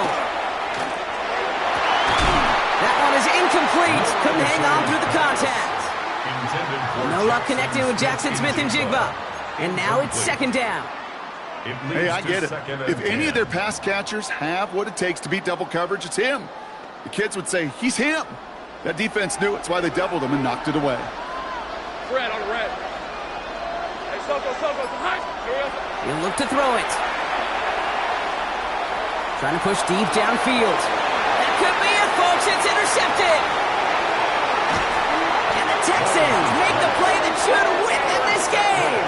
That one is incomplete. Couldn't hang on through the contact. No luck connecting with Jackson Smith and Jigba. And now it's 2nd down. Hey, I get it. If any of their pass catchers have what it takes to beat double coverage, it's him. The kids would say, he's him. That defense knew it's why they doubled him and knocked it away. Red on the red. Hey, Soko. He'll look to throw it. Trying to push deep downfield. That could be it, folks. It's intercepted. And the Texans make the play that should win them this game.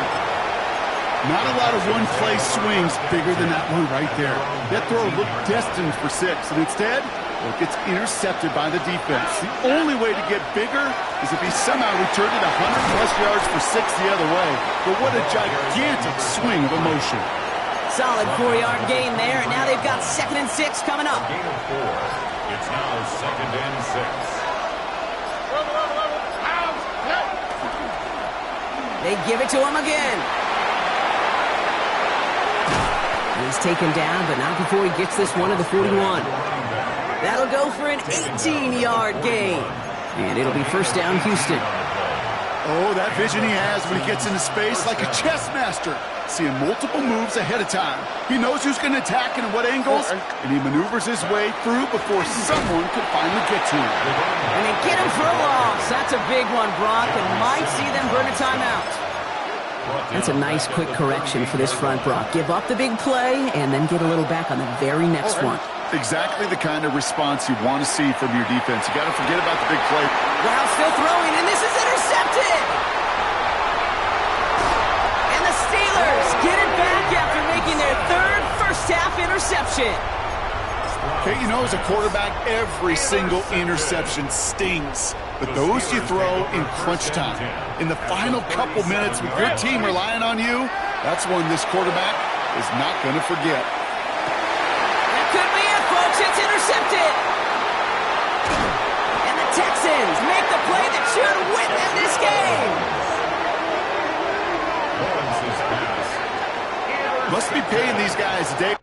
Not a lot of one-play swings bigger than that one right there. That throw looked destined for 6, and instead, it gets intercepted by the defense. The only way to get bigger is if he somehow returned it 100-plus yards for 6 the other way. But what a gigantic swing of emotion. Solid 4-yard gain there, and now they've got 2nd and 6 coming up. Gain of 4. It's now 2nd and 6. They give it to him again. He's taken down, but not before he gets this one to the 41. That'll go for an 18-yard gain. And it'll be 1st down, Houston. Oh, that vision he has when he gets into space like a chess master, seeing multiple moves ahead of time. He knows who's going to attack and at what angles, and he maneuvers his way through before someone can finally get to him. And they get him for a loss. That's a big one, Brock, and might see them burn a timeout. That's a nice, quick correction for this front, Brock. Give up the big play and then get a little back on the very next one. Exactly the kind of response you want to see from your defense. You got to forget about the big play. Wow, still throwing, and this is intercepted! And the Steelers get it back after making their 3rd first-half interception. Okay, you know, as a quarterback, every single interception stings. But those you throw in crunch time, in the final couple minutes with your team relying on you, that's one this quarterback is not going to forget. That could be it, folks. It's intercepted. And the Texans make the play that should win them this game. Must be paying these guys a day.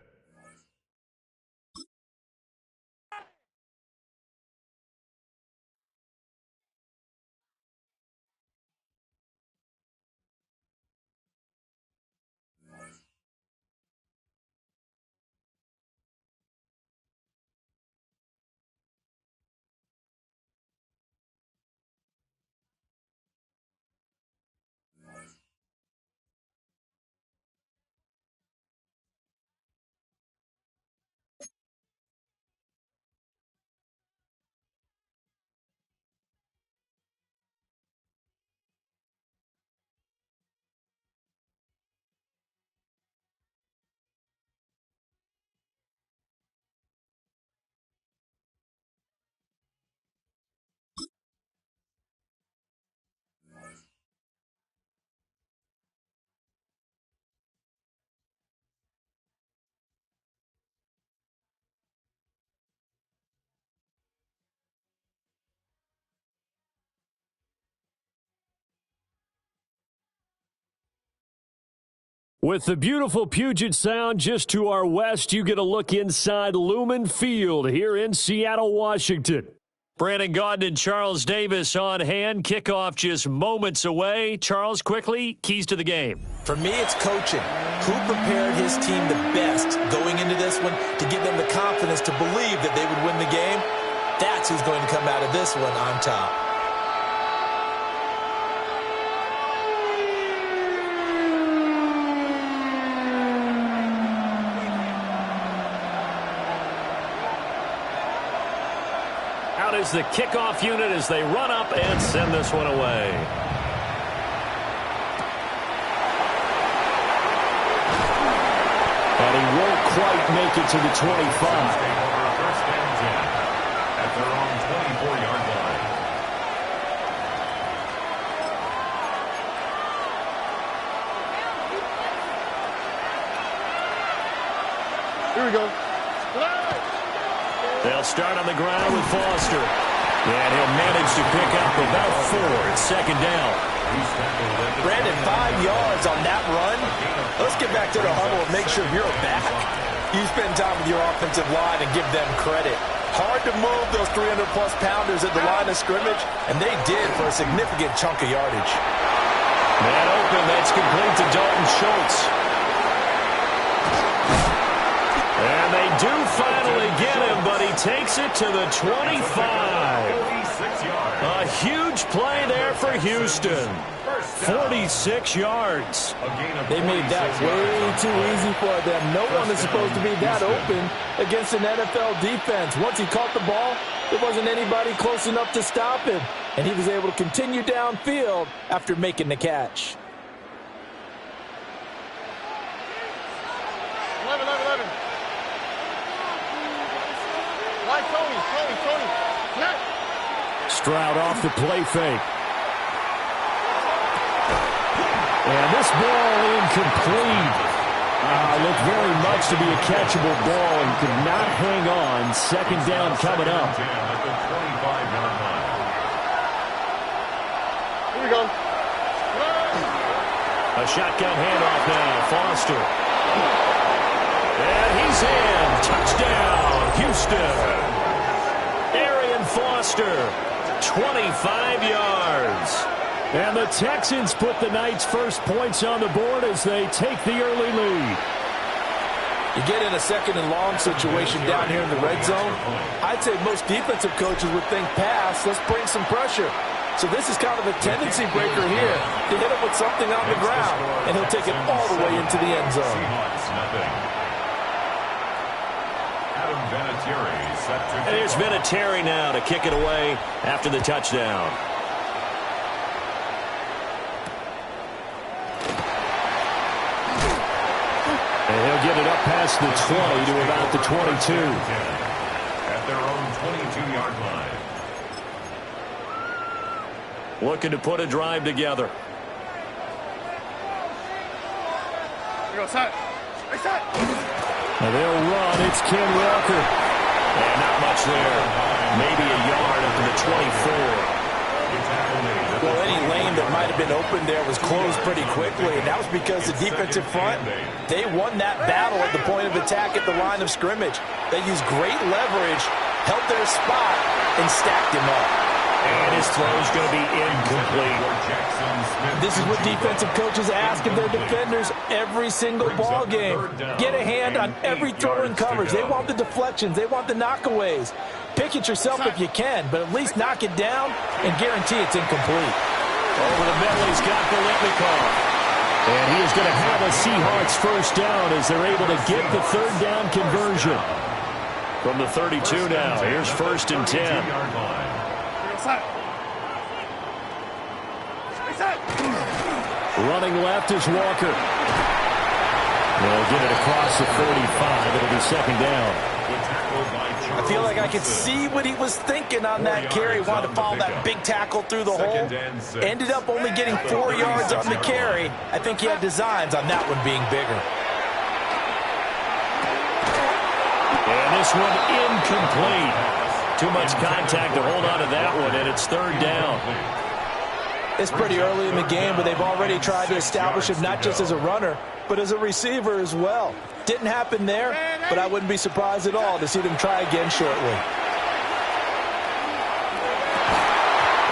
With the beautiful Puget Sound just to our west, you get a look inside Lumen Field here in Seattle, Washington. Brandon Gaudin and Charles Davis on hand. Kickoff just moments away. Charles, quickly, keys to the game. For me, it's coaching. Who prepared his team the best going into this one to give them the confidence to believe that they would win the game? That's who's going to come out of this one on top. Out is the kickoff unit as they run up and send this one away. And he won't quite make it to the 25. First and 10 at their own 24-yard line. Here we go. They'll start on the ground with Foster. And he'll manage to pick up about 4. It's second down. Brandon, 5 yards on that run. Let's get back to the huddle and make sure you're back. You spend time with your offensive line and give them credit. Hard to move those 300-plus pounders at the line of scrimmage, and they did for a significant chunk of yardage. Man open, that's complete to Dalton Schultz. And they do finally get him, but he takes it to the 25. A huge play there for Houston. 46 yards. They made that way too easy for them. No one is supposed to be that open against an NFL defense. Once he caught the ball, there wasn't anybody close enough to stop him, and he was able to continue downfield after making the catch. 11. Like Tony. Stroud off the play fake. And this ball incomplete. Looked very much to be a catchable ball and could not hang on. Second down coming up. Here we go. A shotgun handoff now. Foster. And he's in. Touchdown, Houston. Arian Foster, 25 yards. And the Texans put the Knights' first points on the board as they take the early lead. You get in a second and long situation down here in the red zone. I'd say most defensive coaches would think pass, let's bring some pressure. So this is kind of a tendency breaker here to hit him with something on the ground, and he'll take it all the way into the end zone. And here's Vinatieri now to kick it away after the touchdown. And he'll get it up past the 20 to about the 22. At their own 22-yard line. Looking to put a drive together. Here we go, side. And they'll run. It's Ken Walker. And not much there. Maybe a yard up to the 24. Well, any lane that might have been open there was closed pretty quickly, and that was because the defensive front, they won that battle at the point of attack at the line of scrimmage. They used great leverage, held their spot, and stacked him up. And his throw is going to be incomplete. This is what defensive coaches ask of their defenders every single ball game. Get a hand on every throw in coverage. They want the deflections. They want the knockaways. Pick it yourself if you can, but at least knock it down and guarantee it's incomplete. Over the middle, he's got Biletnikoff. And he is going to have a Seahawks first down as they're able to get the third down conversion. From the 32 now, here's first and 10. Running left is Walker. They'll get it across the 45. It'll be second down. I feel like I could see what he was thinking on that carry. Wanted to follow that big tackle through the hole. Ended up only getting 4 yards on the carry. I think he had designs on that one being bigger. And this one incomplete. Too much contact to hold on to that one, and it's third down. It's pretty early in the game, but they've already tried to establish him not just as a runner, but as a receiver as well. Didn't happen there, but I wouldn't be surprised at all to see them try again shortly.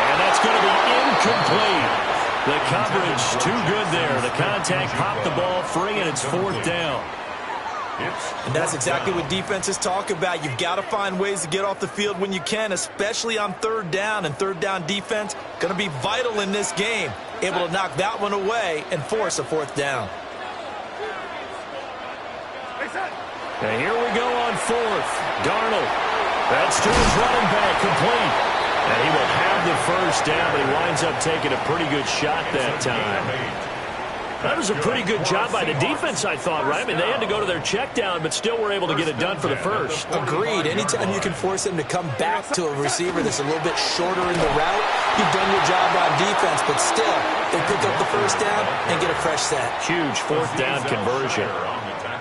And that's going to be incomplete. The coverage too good there. The contact popped the ball free, and it's 4th down. And that's exactly what defenses talk about. You've got to find ways to get off the field when you can, especially on 3rd down. And 3rd down defense going to be vital in this game. Able to knock that one away and force a 4th down. And here we go on 4th. Darnold. That's to his running back, complete. And he will have the first down, but he winds up taking a pretty good shot that time. That was a pretty good job by the defense, I thought, right? I mean, they had to go to their check down, but still were able to get it done for the first. Agreed. Anytime you can force them to come back to a receiver that's a little bit shorter in the route, you've done your job on defense, but still, they pick up the first down and get a fresh set. Huge 4th down conversion.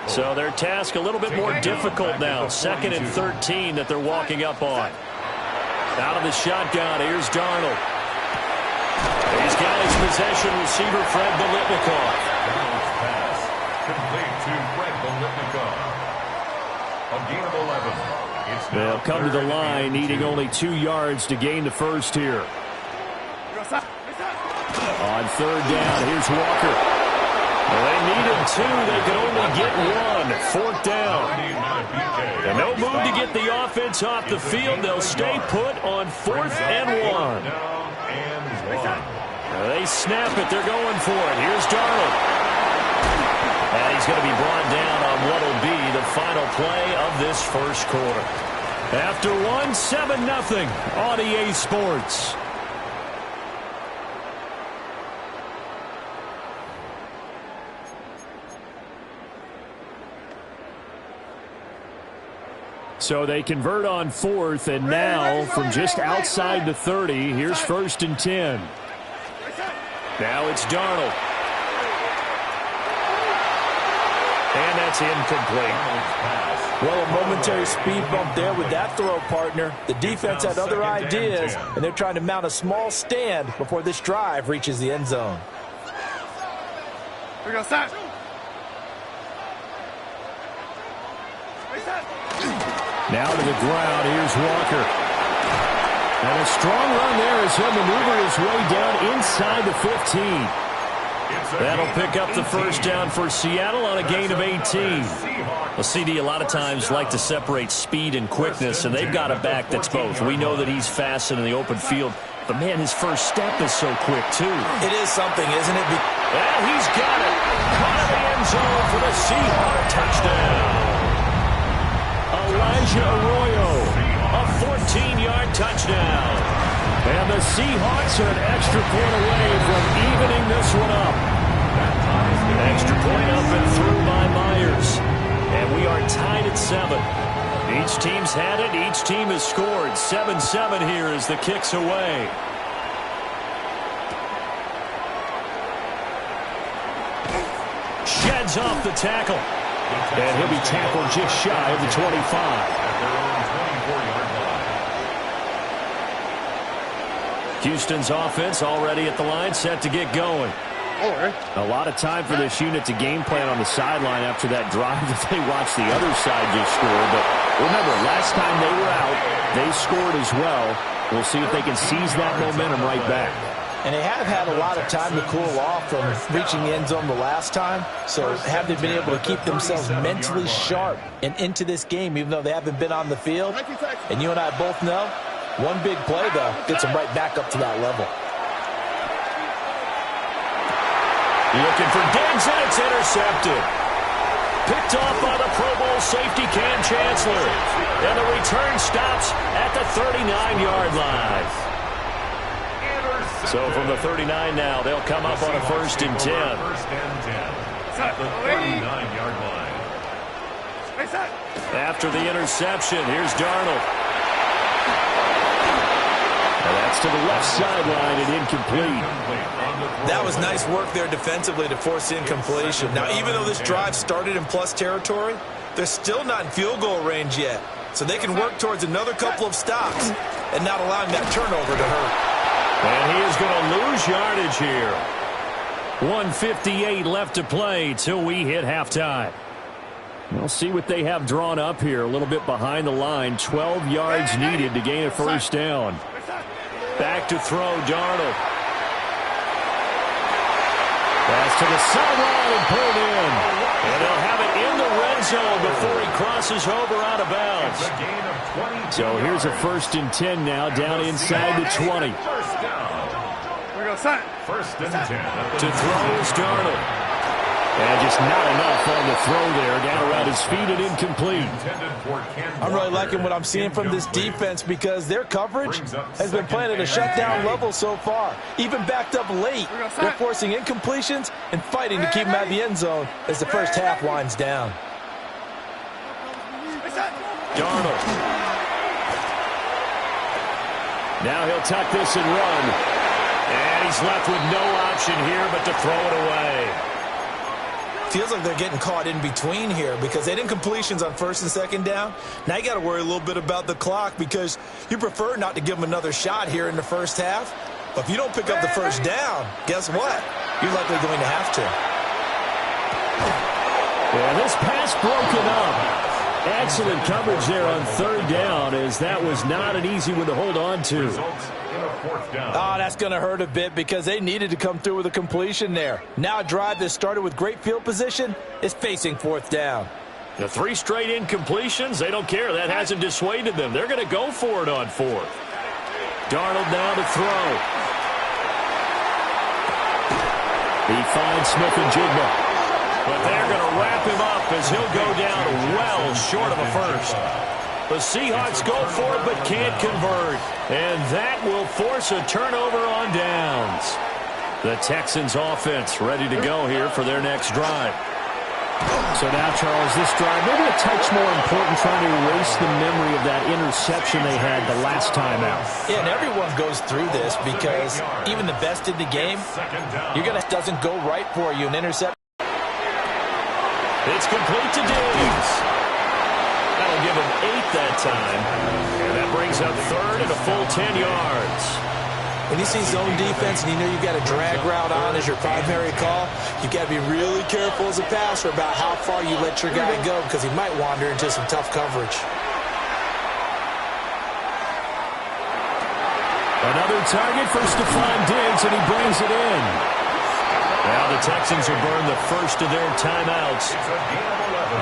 So their task a little bit more difficult now. 2nd and 13 that they're walking up on. Out of the shotgun, here's Darnold. He's got his possession receiver, Fred Biletnikoff. Complete to Fred Biletnikoff. A gain of 11. They'll come to the line, needing only 2 yards to gain the first here. On 3rd down, here's Walker. Well, they needed 2. They could only get 1. 4th down. And no move to get the offense off the field. They'll stay put on 4th and 1. They snap it. They're going for it. Here's Darnold. And he's going to be brought down on what will be the final play of this first quarter. After 7-0 on EA Sports. So they convert on 4th, and now from just outside the 30, here's 1st and 10. Now it's Darnold. And that's incomplete. Well, a momentary speed bump there with that throw, partner. The defense had other ideas, and they're trying to mount a small stand before this drive reaches the end zone. We go, stop. Now to the ground, here's Walker. And a strong run there as he'll maneuver his way down inside the 15. That'll pick up the first down for Seattle on a gain of 18. Well, CD, a lot of times like to separate speed and quickness, and they've got a back that's both. We know that he's fast in the open field, but, man, his first step is so quick, too. It is something, isn't it? And he's got it. Caught in the end zone for the Seahawks touchdown. Elijah Arroyo, a 14-yard touchdown. And the Seahawks are an extra point away from evening this one up. Extra point up and through by Myers. And we are tied at 7. Each team's had it. Each team has scored. 7-7 here as the kick's away. Sheds off the tackle. And he'll be tackled just shy of the 25. Houston's offense already at the line, set to get going. A lot of time for this unit to game plan on the sideline after that drive that they watched the other side just score. But remember, last time they were out, they scored as well. We'll see if they can seize that momentum right back. And they have had a lot of time to cool off from reaching the end zone the last time. So have they been able to keep themselves mentally sharp and into this game, even though they haven't been on the field? And you and I both know, one big play, though, gets them right back up to that level. Looking for Diggs, and it's intercepted. Picked off by the Pro Bowl safety Cam Chancellor. And the return stops at the 39-yard line. So from the 39 now, they'll come up on a 1st and 10. At the 39-yard line. After the interception, here's Darnold. And that's to the left sideline and incomplete. That was nice work there defensively to force incompletion. Now, even though this drive started in plus territory, they're still not in field goal range yet. So they can work towards another couple of stops and not allowing that turnover to hurt. And he is going to lose yardage here. 1:58 left to play till we hit halftime. We'll see what they have drawn up here. A little bit behind the line. 12 yards needed to gain a first down. Back to throw, Darnold. Pass to the sideline and pulled in. And they'll have it in the red zone before he crosses over out of bounds. So here's a 1st and 10 now, down inside the 20. First and 10. To throw is Darnold. And just not enough on the throw there. Down around his feet and incomplete. I'm really liking what I'm seeing from this defense because their coverage has been playing at a shutdown level so far. Even backed up late, they're forcing incompletions and fighting to keep them out of the end zone as the first half winds down. Darnold. Now he'll tuck this and run. And he's left with no option here but to throw it away. Feels like they're getting caught in between here because they didn't completions on 1st and 2nd down. Now you got to worry a little bit about the clock because you prefer not to give them another shot here in the first half. But if you don't pick up the first down, guess what? You're likely going to have to. Yeah, this pass broken up. Excellent coverage there on 3rd down as that was not an easy one to hold on to. Oh, that's going to hurt a bit because they needed to come through with a completion there. Now a drive that started with great field position is facing 4th down. The 3 straight incompletions, they don't care. That hasn't dissuaded them. They're going to go for it on 4th. Darnold now to throw. He finds Smith-Njigba. But they're going to wrap him up as he'll go down well short of a first. The Seahawks go for it but can't convert. And that will force a turnover on downs. The Texans offense ready to go here for their next drive. So now, Charles, this drive maybe a touch more important, trying to erase the memory of that interception they had the last time out. Yeah, and everyone goes through this because even the best in the game, doesn't go right for you. An interception. It's complete to Diggs. That'll give him 8 that time. And that brings up 3rd and a full 10 yards. When you see zone defense and you know you've got a drag route on as your primary call, you've got to be really careful as a passer about how far you let your guy go because he might wander into some tough coverage. Another target for Stephon Diggs, and he brings it in. Now the Texans will burn the first of their timeouts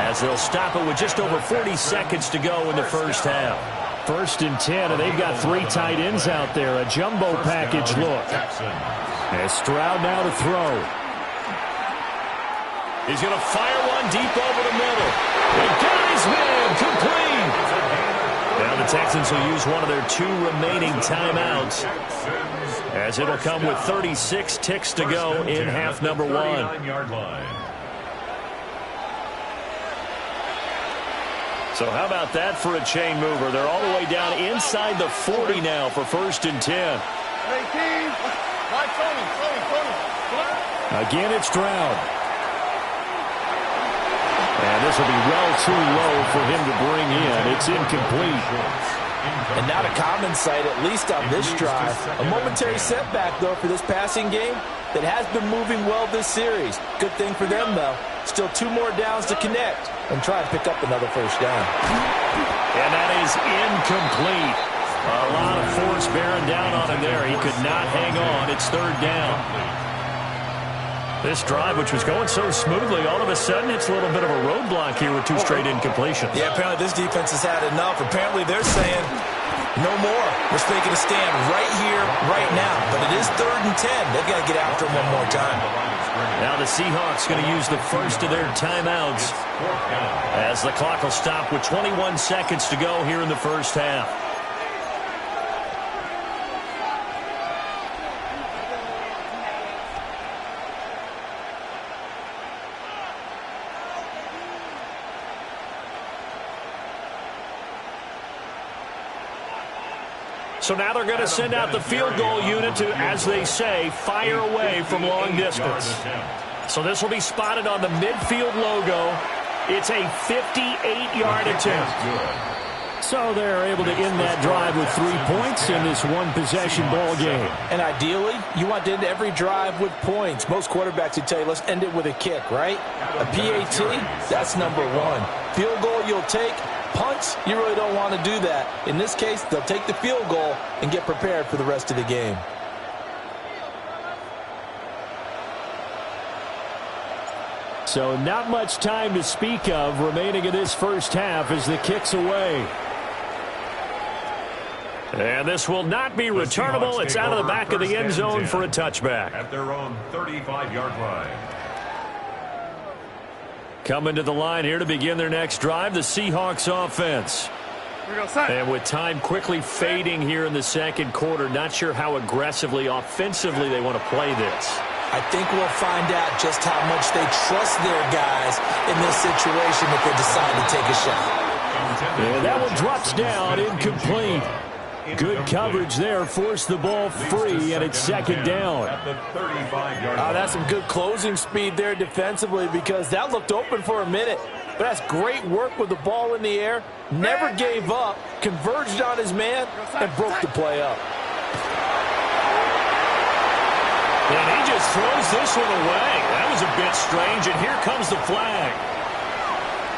as they'll stop it with just over 40 seconds to go in the first half. 1st and 10, and they've got 3 tight ends out there. A jumbo package look. And Stroud now to throw. He's going to fire one deep over the middle. And got his man complete. Now the Texans will use one of their 2 remaining timeouts, as it'll come with 36 ticks to go in half number 1. So how about that for a chain mover? They're all the way down inside the 40 now for 1st and 10. Again, it's Stroud. And this will be well too low for him to bring in. It's incomplete. And not a common sight, at least on this drive. A momentary setback, though, for this passing game that has been moving well this series. Good thing for them, though. Still 2 more downs to connect and try and pick up another first down. And that is incomplete. A lot of force bearing down on him there. He could not hang on. It's 3rd down. This drive, which was going so smoothly, all of a sudden it's a little bit of a roadblock here with 2 straight incompletions. Yeah, apparently this defense has had enough. Apparently they're saying, no more. We're making a stand right here, right now. But it is 3rd and 10. They've got to get after him one more time. Now the Seahawks going to use the first of their timeouts as the clock will stop with 21 seconds to go here in the first half. So now they're going to send out the field goal unit to, as they say, fire away from long distance. So this will be spotted on the midfield logo. It's a 58-yard attempt. So they're able to end that drive with 3 points in this one-possession ball game. And ideally, you want to end every drive with points. Most quarterbacks would tell you, let's end it with a kick, right? A PAT, that's number one. Field goal you'll take. Punts, you really don't want to do that. In this case, they'll take the field goal and get prepared for the rest of the game. So not much time to speak of remaining in this first half as the kick's away. And this will not be returnable. It's out of the back of the end zone for a touchback. At their own 35-yard line. Coming to the line here to begin their next drive, the Seahawks offense. And with time quickly fading here in the second quarter, not sure how aggressively, offensively they want to play this. I think we'll find out just how much they trust their guys in this situation if they decide to take a shot. And that one drops down, incomplete. Good coverage there, forced the ball free, and it's second down. That's some good closing speed there defensively because that looked open for a minute. But that's great work with the ball in the air. Never gave up, converged on his man, and broke the play up. And he just throws this one away. That was a bit strange, and here comes the flag.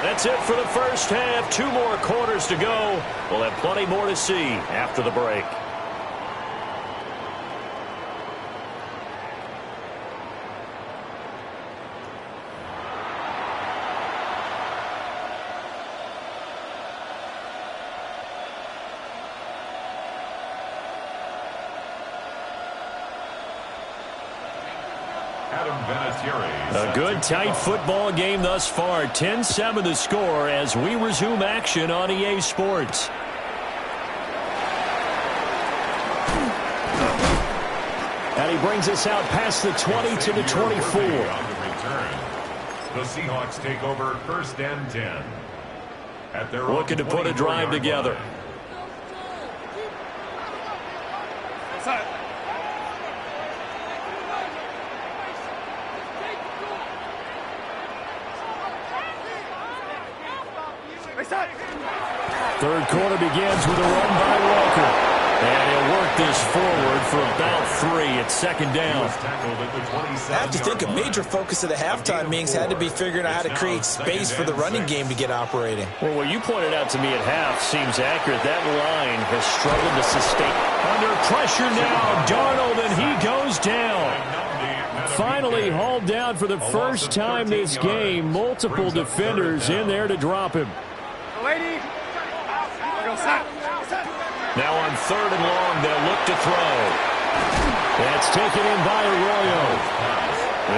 That's it for the first half. 2 more quarters to go. We'll have plenty more to see after the break. A good, tight football game thus far. 10-7 the score as we resume action on EA Sports. And he brings us out past the 20 to the 24. The Seahawks take over first and 10. At their looking to put a drive together. Third quarter begins with a run by Walker. And he'll work this forward for about 3. It's second down. I have to think a major focus of the halftime meetings had to be figuring out how to create space for the running game to get operating. Well, what you pointed out to me at half seems accurate. That line has struggled to sustain. Under pressure now, Darnold, and he goes down. Finally hauled down for the first time this game. Multiple defenders in there to drop him. Now on 3rd and long, they'll look to throw. That's taken in by Arroyo.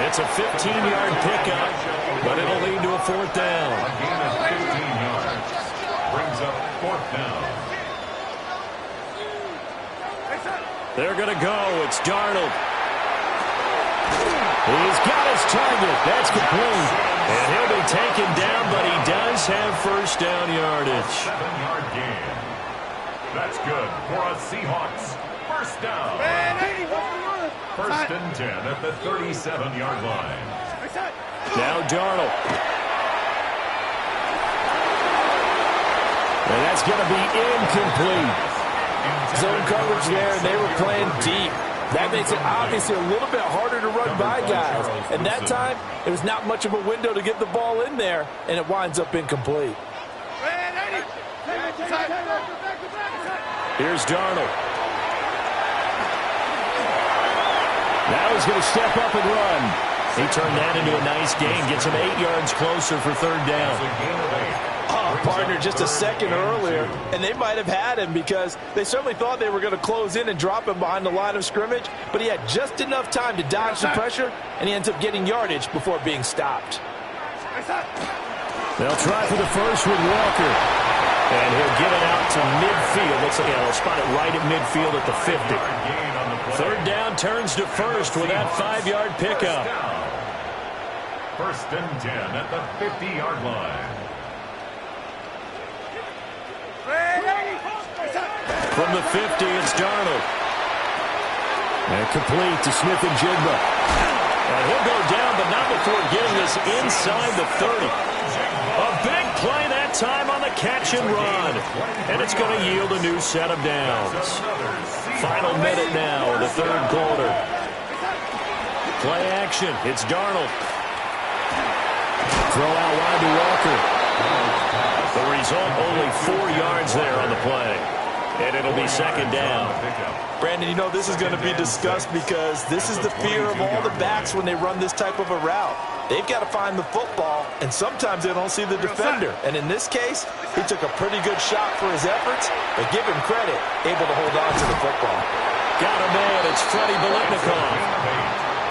It's a 15-yard pickup, but it'll lead to a 4th down. A gain of 15 yards. Brings up 4th down. They're going to go. It's Darnold. He's got his target. That's complete. And he'll be taken down, but he does have first down yardage. 7-yard gain. That's good for a Seahawks first down. First and 10 at the 37-yard line. Now Darnold. And that's going to be incomplete. Zone coverage there, and they were playing deep. That makes it obviously a little bit harder to run by guys. And that time, it was not much of a window to get the ball in there, and it winds up incomplete. Here's Darnold. Now he's going to step up and run. He turned that into a nice gain. Gets him 8 yards closer for 3rd down. Oh, partner, just a second earlier, and they might have had him because they certainly thought they were going to close in and drop him behind the line of scrimmage, but he had just enough time to dodge the pressure, and he ends up getting yardage before being stopped. They'll try for the first with Walker. And he'll get it out to midfield. Looks like they'll spot it right at midfield at the 50. 3rd down turns to first with that 5-yard pickup. First and 10 at the 50-yard line. From the 50, it's Darnold. And complete to Smith-Njigba. And he'll go down, but not before getting this inside the 30. A big play that time on the catch and run. And it's going to yield a new set of downs. Final minute now in the third quarter. Play action. It's Darnold. Throw out wide to Walker. The result, only 4 yards there on the play. And it'll be second down. Brandon, you know this is going to be discussed because this is the fear of all the backs when they run this type of a route. They've got to find the football, and sometimes they don't see the defender. And in this case, he took a pretty good shot for his efforts, but give him credit, able to hold on to the football. Got a man. It's Freddie Biletnikoff.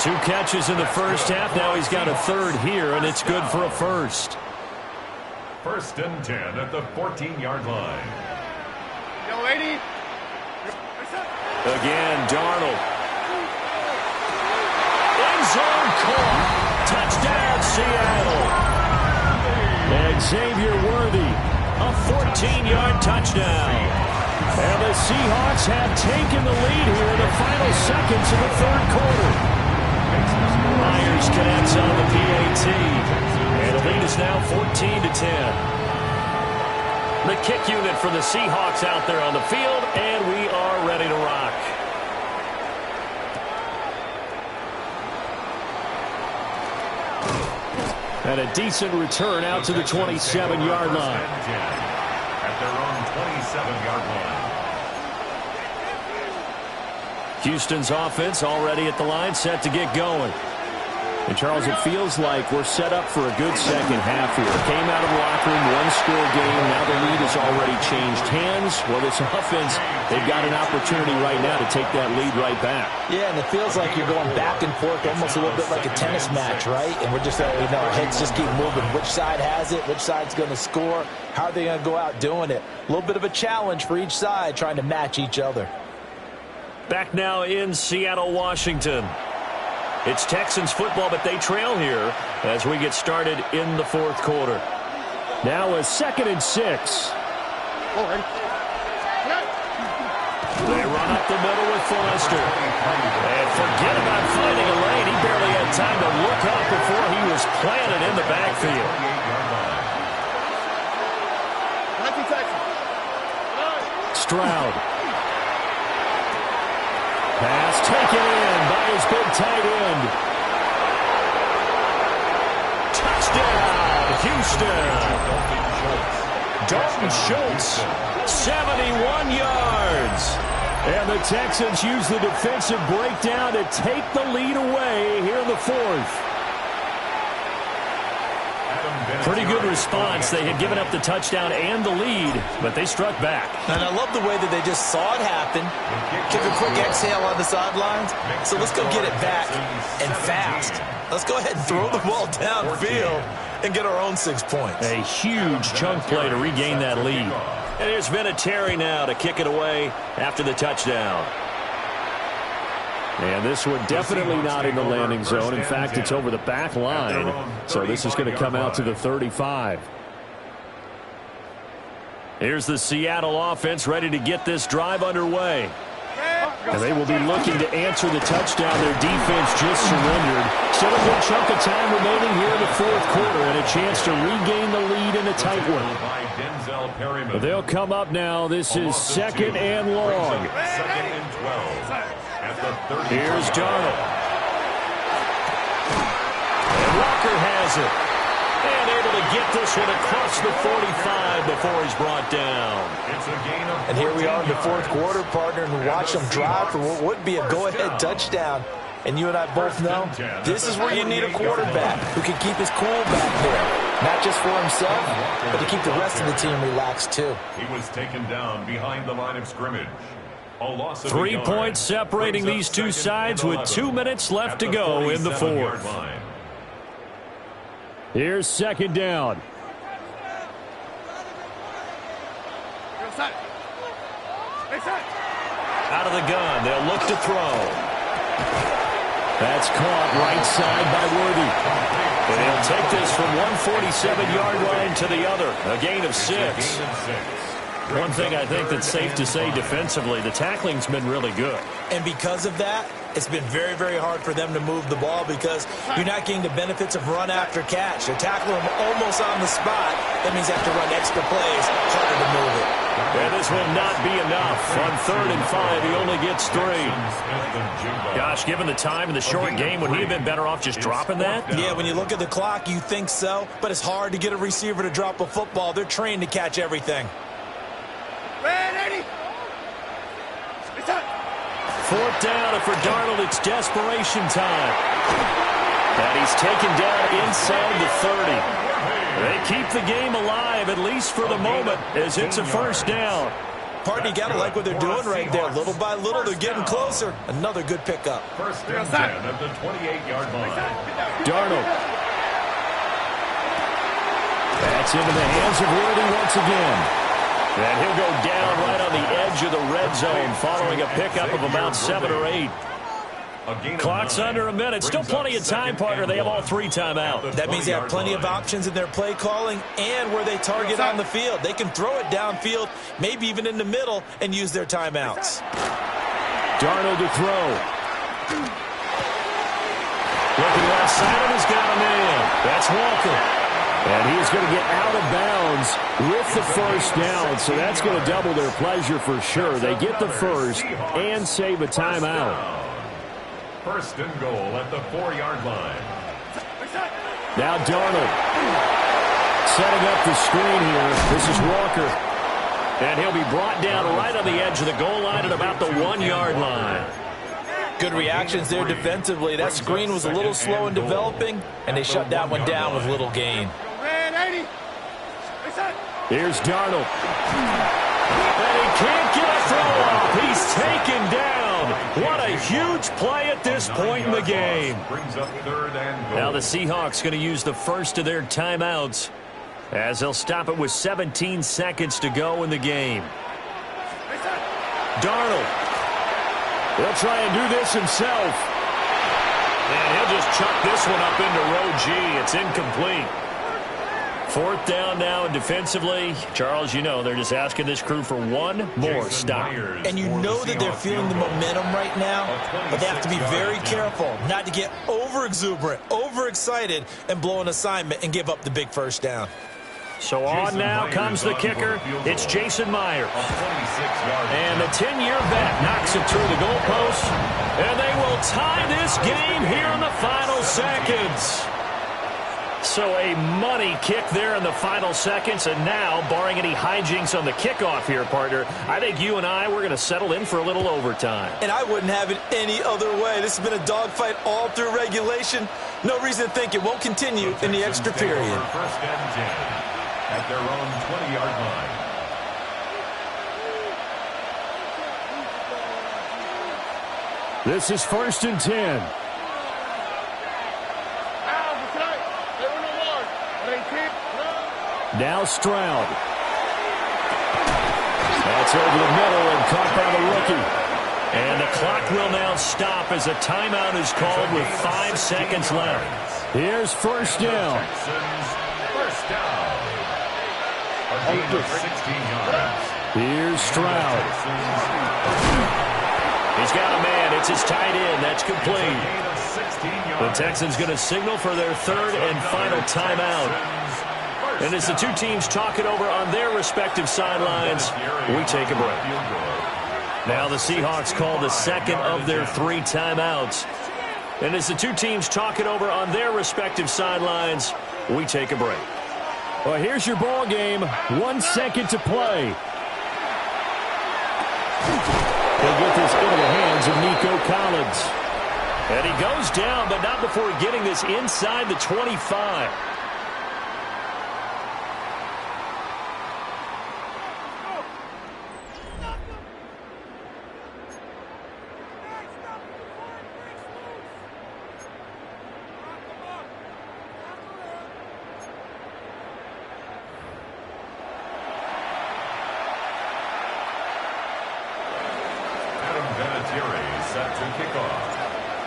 2 catches in the first half. Now he's got a third here, and it's good for a first. 1st and 10 at the 14-yard line. Again, Darnold. End zone caught. Touchdown, Seattle. And Xavier Worthy, a 14-yard touchdown. And the Seahawks have taken the lead here in the final seconds of the third quarter. Myers connects on the PAT. And the lead is now 14-10. The kick unit for the Seahawks out there on the field, and we are ready to rock. And a decent return out to the 27-yard line. At their own 27-yard line. Houston's offense already at the line, set to get going. And, Charles, it feels like we're set up for a good second half here. Came out of the locker room, one-score game. Now the lead has already changed hands. Well, this offense, they've got an opportunity right now to take that lead right back. Yeah, and it feels like you're going back and forth, almost a little bit like a tennis match, right? And we're just, our heads just keep moving. Which side has it? Which side's going to score? How are they going to go out doing it? A little bit of a challenge for each side, trying to match each other. Back now in Seattle, Washington. It's Texans football, but they trail here as we get started in the fourth quarter. Now a 2nd and 6. They run up the middle with Forrester. And forget about finding a lane. He barely had time to look up before he was planted in the backfield. Stroud. Pass taken in by his big tight end. Touchdown, Houston. Dalton Schultz, 71 yards. And the Texans use the defensive breakdown to take the lead away here in the fourth. Pretty good response. They had given up the touchdown and the lead, but they struck back. And I love the way that they just saw it happen, took a quick exhale on the sidelines. So let's go get it back and fast. Let's go ahead and throw the ball downfield and get our own 6 points. A huge chunk play to regain that lead. And there's Vinatieri now to kick it away after the touchdown. And this one definitely not in the landing zone. In fact, it's over the back line. So this is going to come out to the 35. Here's the Seattle offense ready to get this drive underway. And they will be looking to answer the touchdown. Their defense just surrendered. Still a good chunk of time remaining here in the fourth quarter and a chance to regain the lead in a tight one. They'll come up now. This is 2nd and long. 2nd and 12. Here's Darnold. And Walker has it. And able to get this one across the 45 before he's brought down. And here we are in the fourth quarter, partner, and watch them drive for what would be a go-ahead touchdown. And you and I both know this is where you need a quarterback who can keep his cool back there. Not just for himself, but to keep the rest of the team relaxed, too. He was taken down behind the line of scrimmage. 3 points separating these two sides with 2 minutes left to go in the fourth. Here's 2nd down. Out of the gun, they'll look to throw. That's caught right side by Worthy. And they'll take this from 147-yard line to the other. A gain of 6. One thing I think that's safe to say defensively, the tackling's been really good. And because of that, it's been very, very hard for them to move the ball because you're not getting the benefits of run after catch. They're tackling them almost on the spot. That means they have to run extra plays, harder to move it. And this will not be enough. On 3rd and 5, he only gets 3. Gosh, given the time in the short game, would he have been better off just dropping that? Yeah, when you look at the clock, you think so, but it's hard to get a receiver to drop a football. They're trained to catch everything. 4th down, and for Darnold, it's desperation time. And he's taken down inside the 30. They keep the game alive, at least for the moment, as it's a 1st down. Partner, you got to like what they're doing right there. Little by little, they're getting closer. Another good pickup. 1st and 10 at the 28-yard line. Darnold. That's into the hands of Worthy once again. And he'll go down right on the edge of the red zone following a pickup of about 7 or 8. Clock's under a minute. Still plenty of time, partner. They have all 3 timeouts. That means they have plenty of options in their play calling and where they target on the field. They can throw it downfield, maybe even in the middle, and use their timeouts. Darnold to throw. Looking left side of his got a man. That's Walker. And he's going to get out of bounds with the 1st down, so that's going to double their pleasure for sure. They get the 1st and save a timeout. 1st and goal at the 4-yard line. Now Darnold setting up the screen here. This is Walker. And he'll be brought down right on the edge of the goal line at about the 1-yard line. Good reactions there defensively. That screen was a little slow in developing, and they shut that one down with little gain. Here's Darnold. And he can't get a throw off. He's taken down. What a huge play at this point in the game. Now the Seahawks going to use the first of their timeouts as they'll stop it with 17 seconds to go in the game. Darnold. He'll try and do this himself. And he'll just chuck this one up into row G. It's incomplete. 4th down now, and defensively, Charles, you know, they're just asking this crew for one more stop. And you know that they're feeling the momentum right now, but they have to be very careful not to get over-exuberant, over-excited, and blow an assignment and give up the big 1st down. So on now comes the kicker. It's Jason Myers. And the 10-year vet knocks it through the goalpost. And they will tie this game here in the final seconds. So a money kick there in the final seconds. And now, barring any hijinks on the kickoff here, partner, I think you and I, we're going to settle in for a little overtime. And I wouldn't have it any other way. This has been a dogfight all through regulation. No reason to think it won't continue in the extra period. 1st and 10 at their own 20-yard line. This is 1st and 10. Now Stroud. That's over the middle and caught by the rookie. And the clock will now stop as a timeout is called with 5 seconds left. Here's 1st down. First down. A gain of 16 yards. Here's Stroud. He's got a man. It's his tight end. That's complete. The Texans going to signal for their 3rd and final timeout. And as the two teams talk it over on their respective sidelines, we take a break. Now the Seahawks call the 2nd of their 3 timeouts. And as the two teams talk it over on their respective sidelines, we take a break. Well, here's your ball game. 1 second to play. They'll get this into the hands of Nico Collins. And he goes down, but not before getting this inside the 25.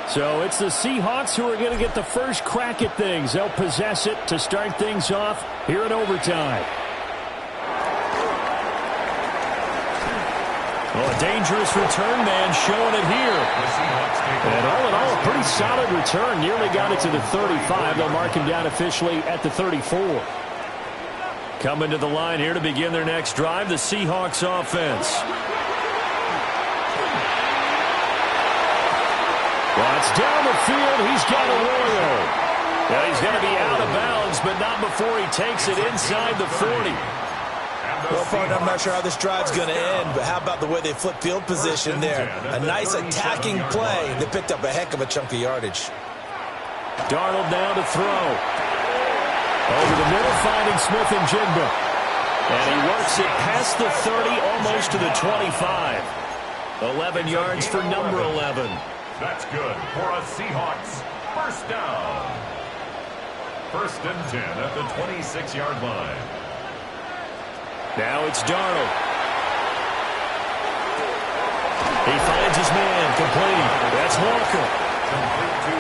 So it's the Seahawks who are going to get the first crack at things. They'll possess it to start things off here in overtime. Well, a dangerous return man showing it here. And all in all, a pretty solid return. Nearly got it to the 35. They'll mark him down officially at the 34. Coming to the line here to begin their next drive, the Seahawks offense. Watch down the field. He's got Arroyo. Now he's going to be out of bounds, but not before he takes it inside the 40. Well, partner, I'm not sure how this drive's going to end, but how about the way they flip field position there? A nice attacking play. They picked up a heck of a chunk of yardage. Darnold now to throw. Over the middle, finding Smith and Jigba. And he works it past the 30, almost to the 25. 11 yards for number 11. That's good for a Seahawks first down. 1st and 10 at the 26-yard line. Now it's Darnold. He finds his man, complete. That's Walker.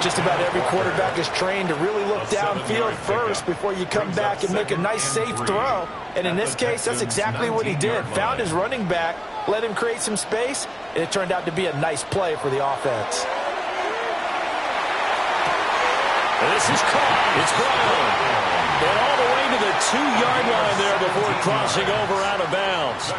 Just about every quarterback is trained to really look downfield first before you come back and make a nice, safe throw. And in this case, that's exactly what he did. Found his running back, let him create some space, and it turned out to be a nice play for the offense. This is caught. It's Brown. And all the way to the 2-yard line there before crossing over out of bounds.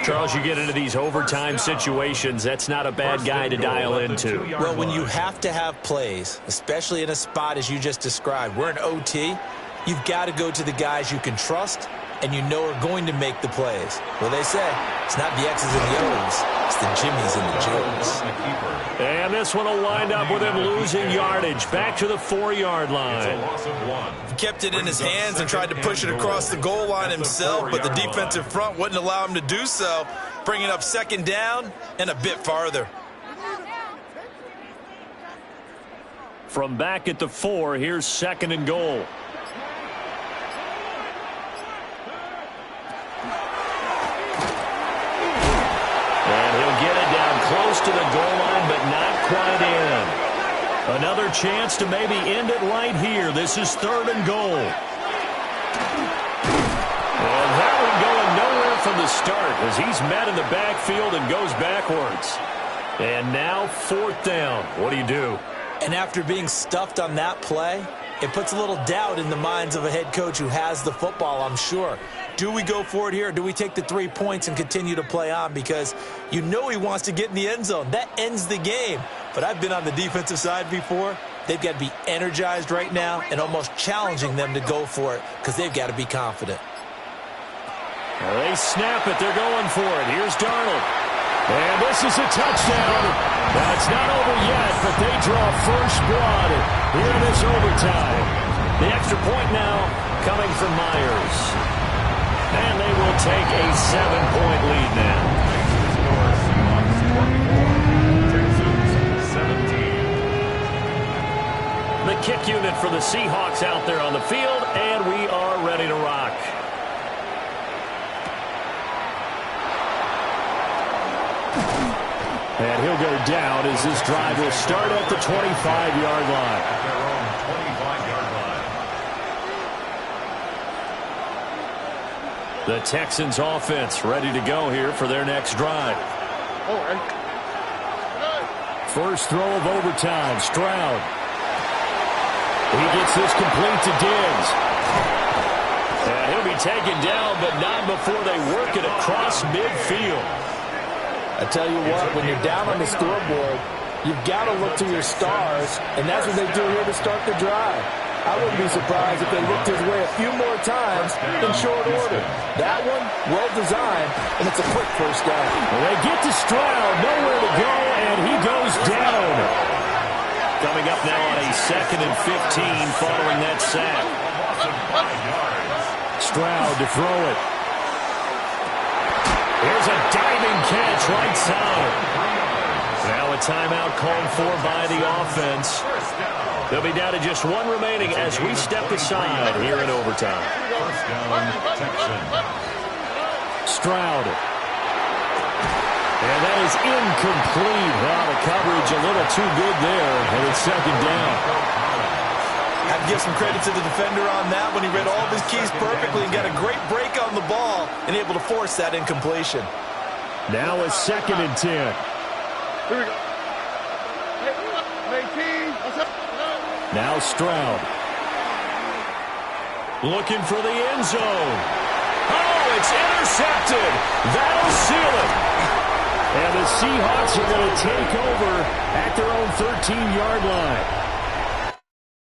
Charles, you get into these overtime situations, that's not a bad guy to dial into. Well, when you have to have plays, especially in a spot as you just described, we're in OT, you've got to go to the guys you can trust and you know are going to make the plays. Well, they say it's not the X's and the O's, it's the Jimmies and the Joes. And this one will wind up with him losing yardage back to the 4-yard line. He kept it in his hands and tried to push it across the goal line himself, but the defensive front wouldn't allow him to do so, bringing up 2nd down and a bit farther. From back at the 4, here's 2nd and goal. And he'll get it down close to the goal line, but not quite in. Another chance to maybe end it right here. This is 3rd and goal. And that one going nowhere from the start as he's met in the backfield and goes backwards. And now 4th down. What do you do? And after being stuffed on that play, it puts a little doubt in the minds of a head coach who has the football, I'm sure. Do we go for it here, or do we take the 3 points and continue to play on? Because you know he wants to get in the end zone. That ends the game. But I've been on the defensive side before. They've got to be energized right now and almost challenging them to go for it because they've got to be confident. Well, they snap it. They're going for it. Here's Darnold. And this is a touchdown. That's not over yet, but they draw first blood here in this overtime. The extra point now coming from Myers. And they will take a 7-point lead now. The kick unit for the Seahawks out there on the field, and we are ready to rock. And he'll go down as this drive will start at the 25-yard line. At their own 25-yard line. The Texans offense ready to go here for their next drive. First throw of overtime, Stroud. He gets this complete to Diggs. And he'll be taken down, but not before they work it across midfield. I tell you what, when you're down on the scoreboard, you've got to look to your stars, and that's what they do here to start the drive. I wouldn't be surprised if they looked his way a few more times in short order. That one, well designed, and it's a quick first down. Well, they get to Stroud, nowhere to go, and he goes down. Coming up now on a 2nd and 15 following that sack. Stroud to throw it. Here's a diving catch right side. Now a timeout called for by the offense. They'll be down to just one remaining as we step aside here in overtime. First down, Texans. Stroud. And that is incomplete. Wow, the coverage a little too good there, and it's 2nd down. I have to give some credit to the defender on that when he read all of his keys perfectly and got a great break on the ball and able to force that incompletion. Now a 2nd and 10. Here we go. Now Stroud. Looking for the end zone. Oh, it's intercepted. That'll seal it. And the Seahawks are going to take over at their own 13-yard line.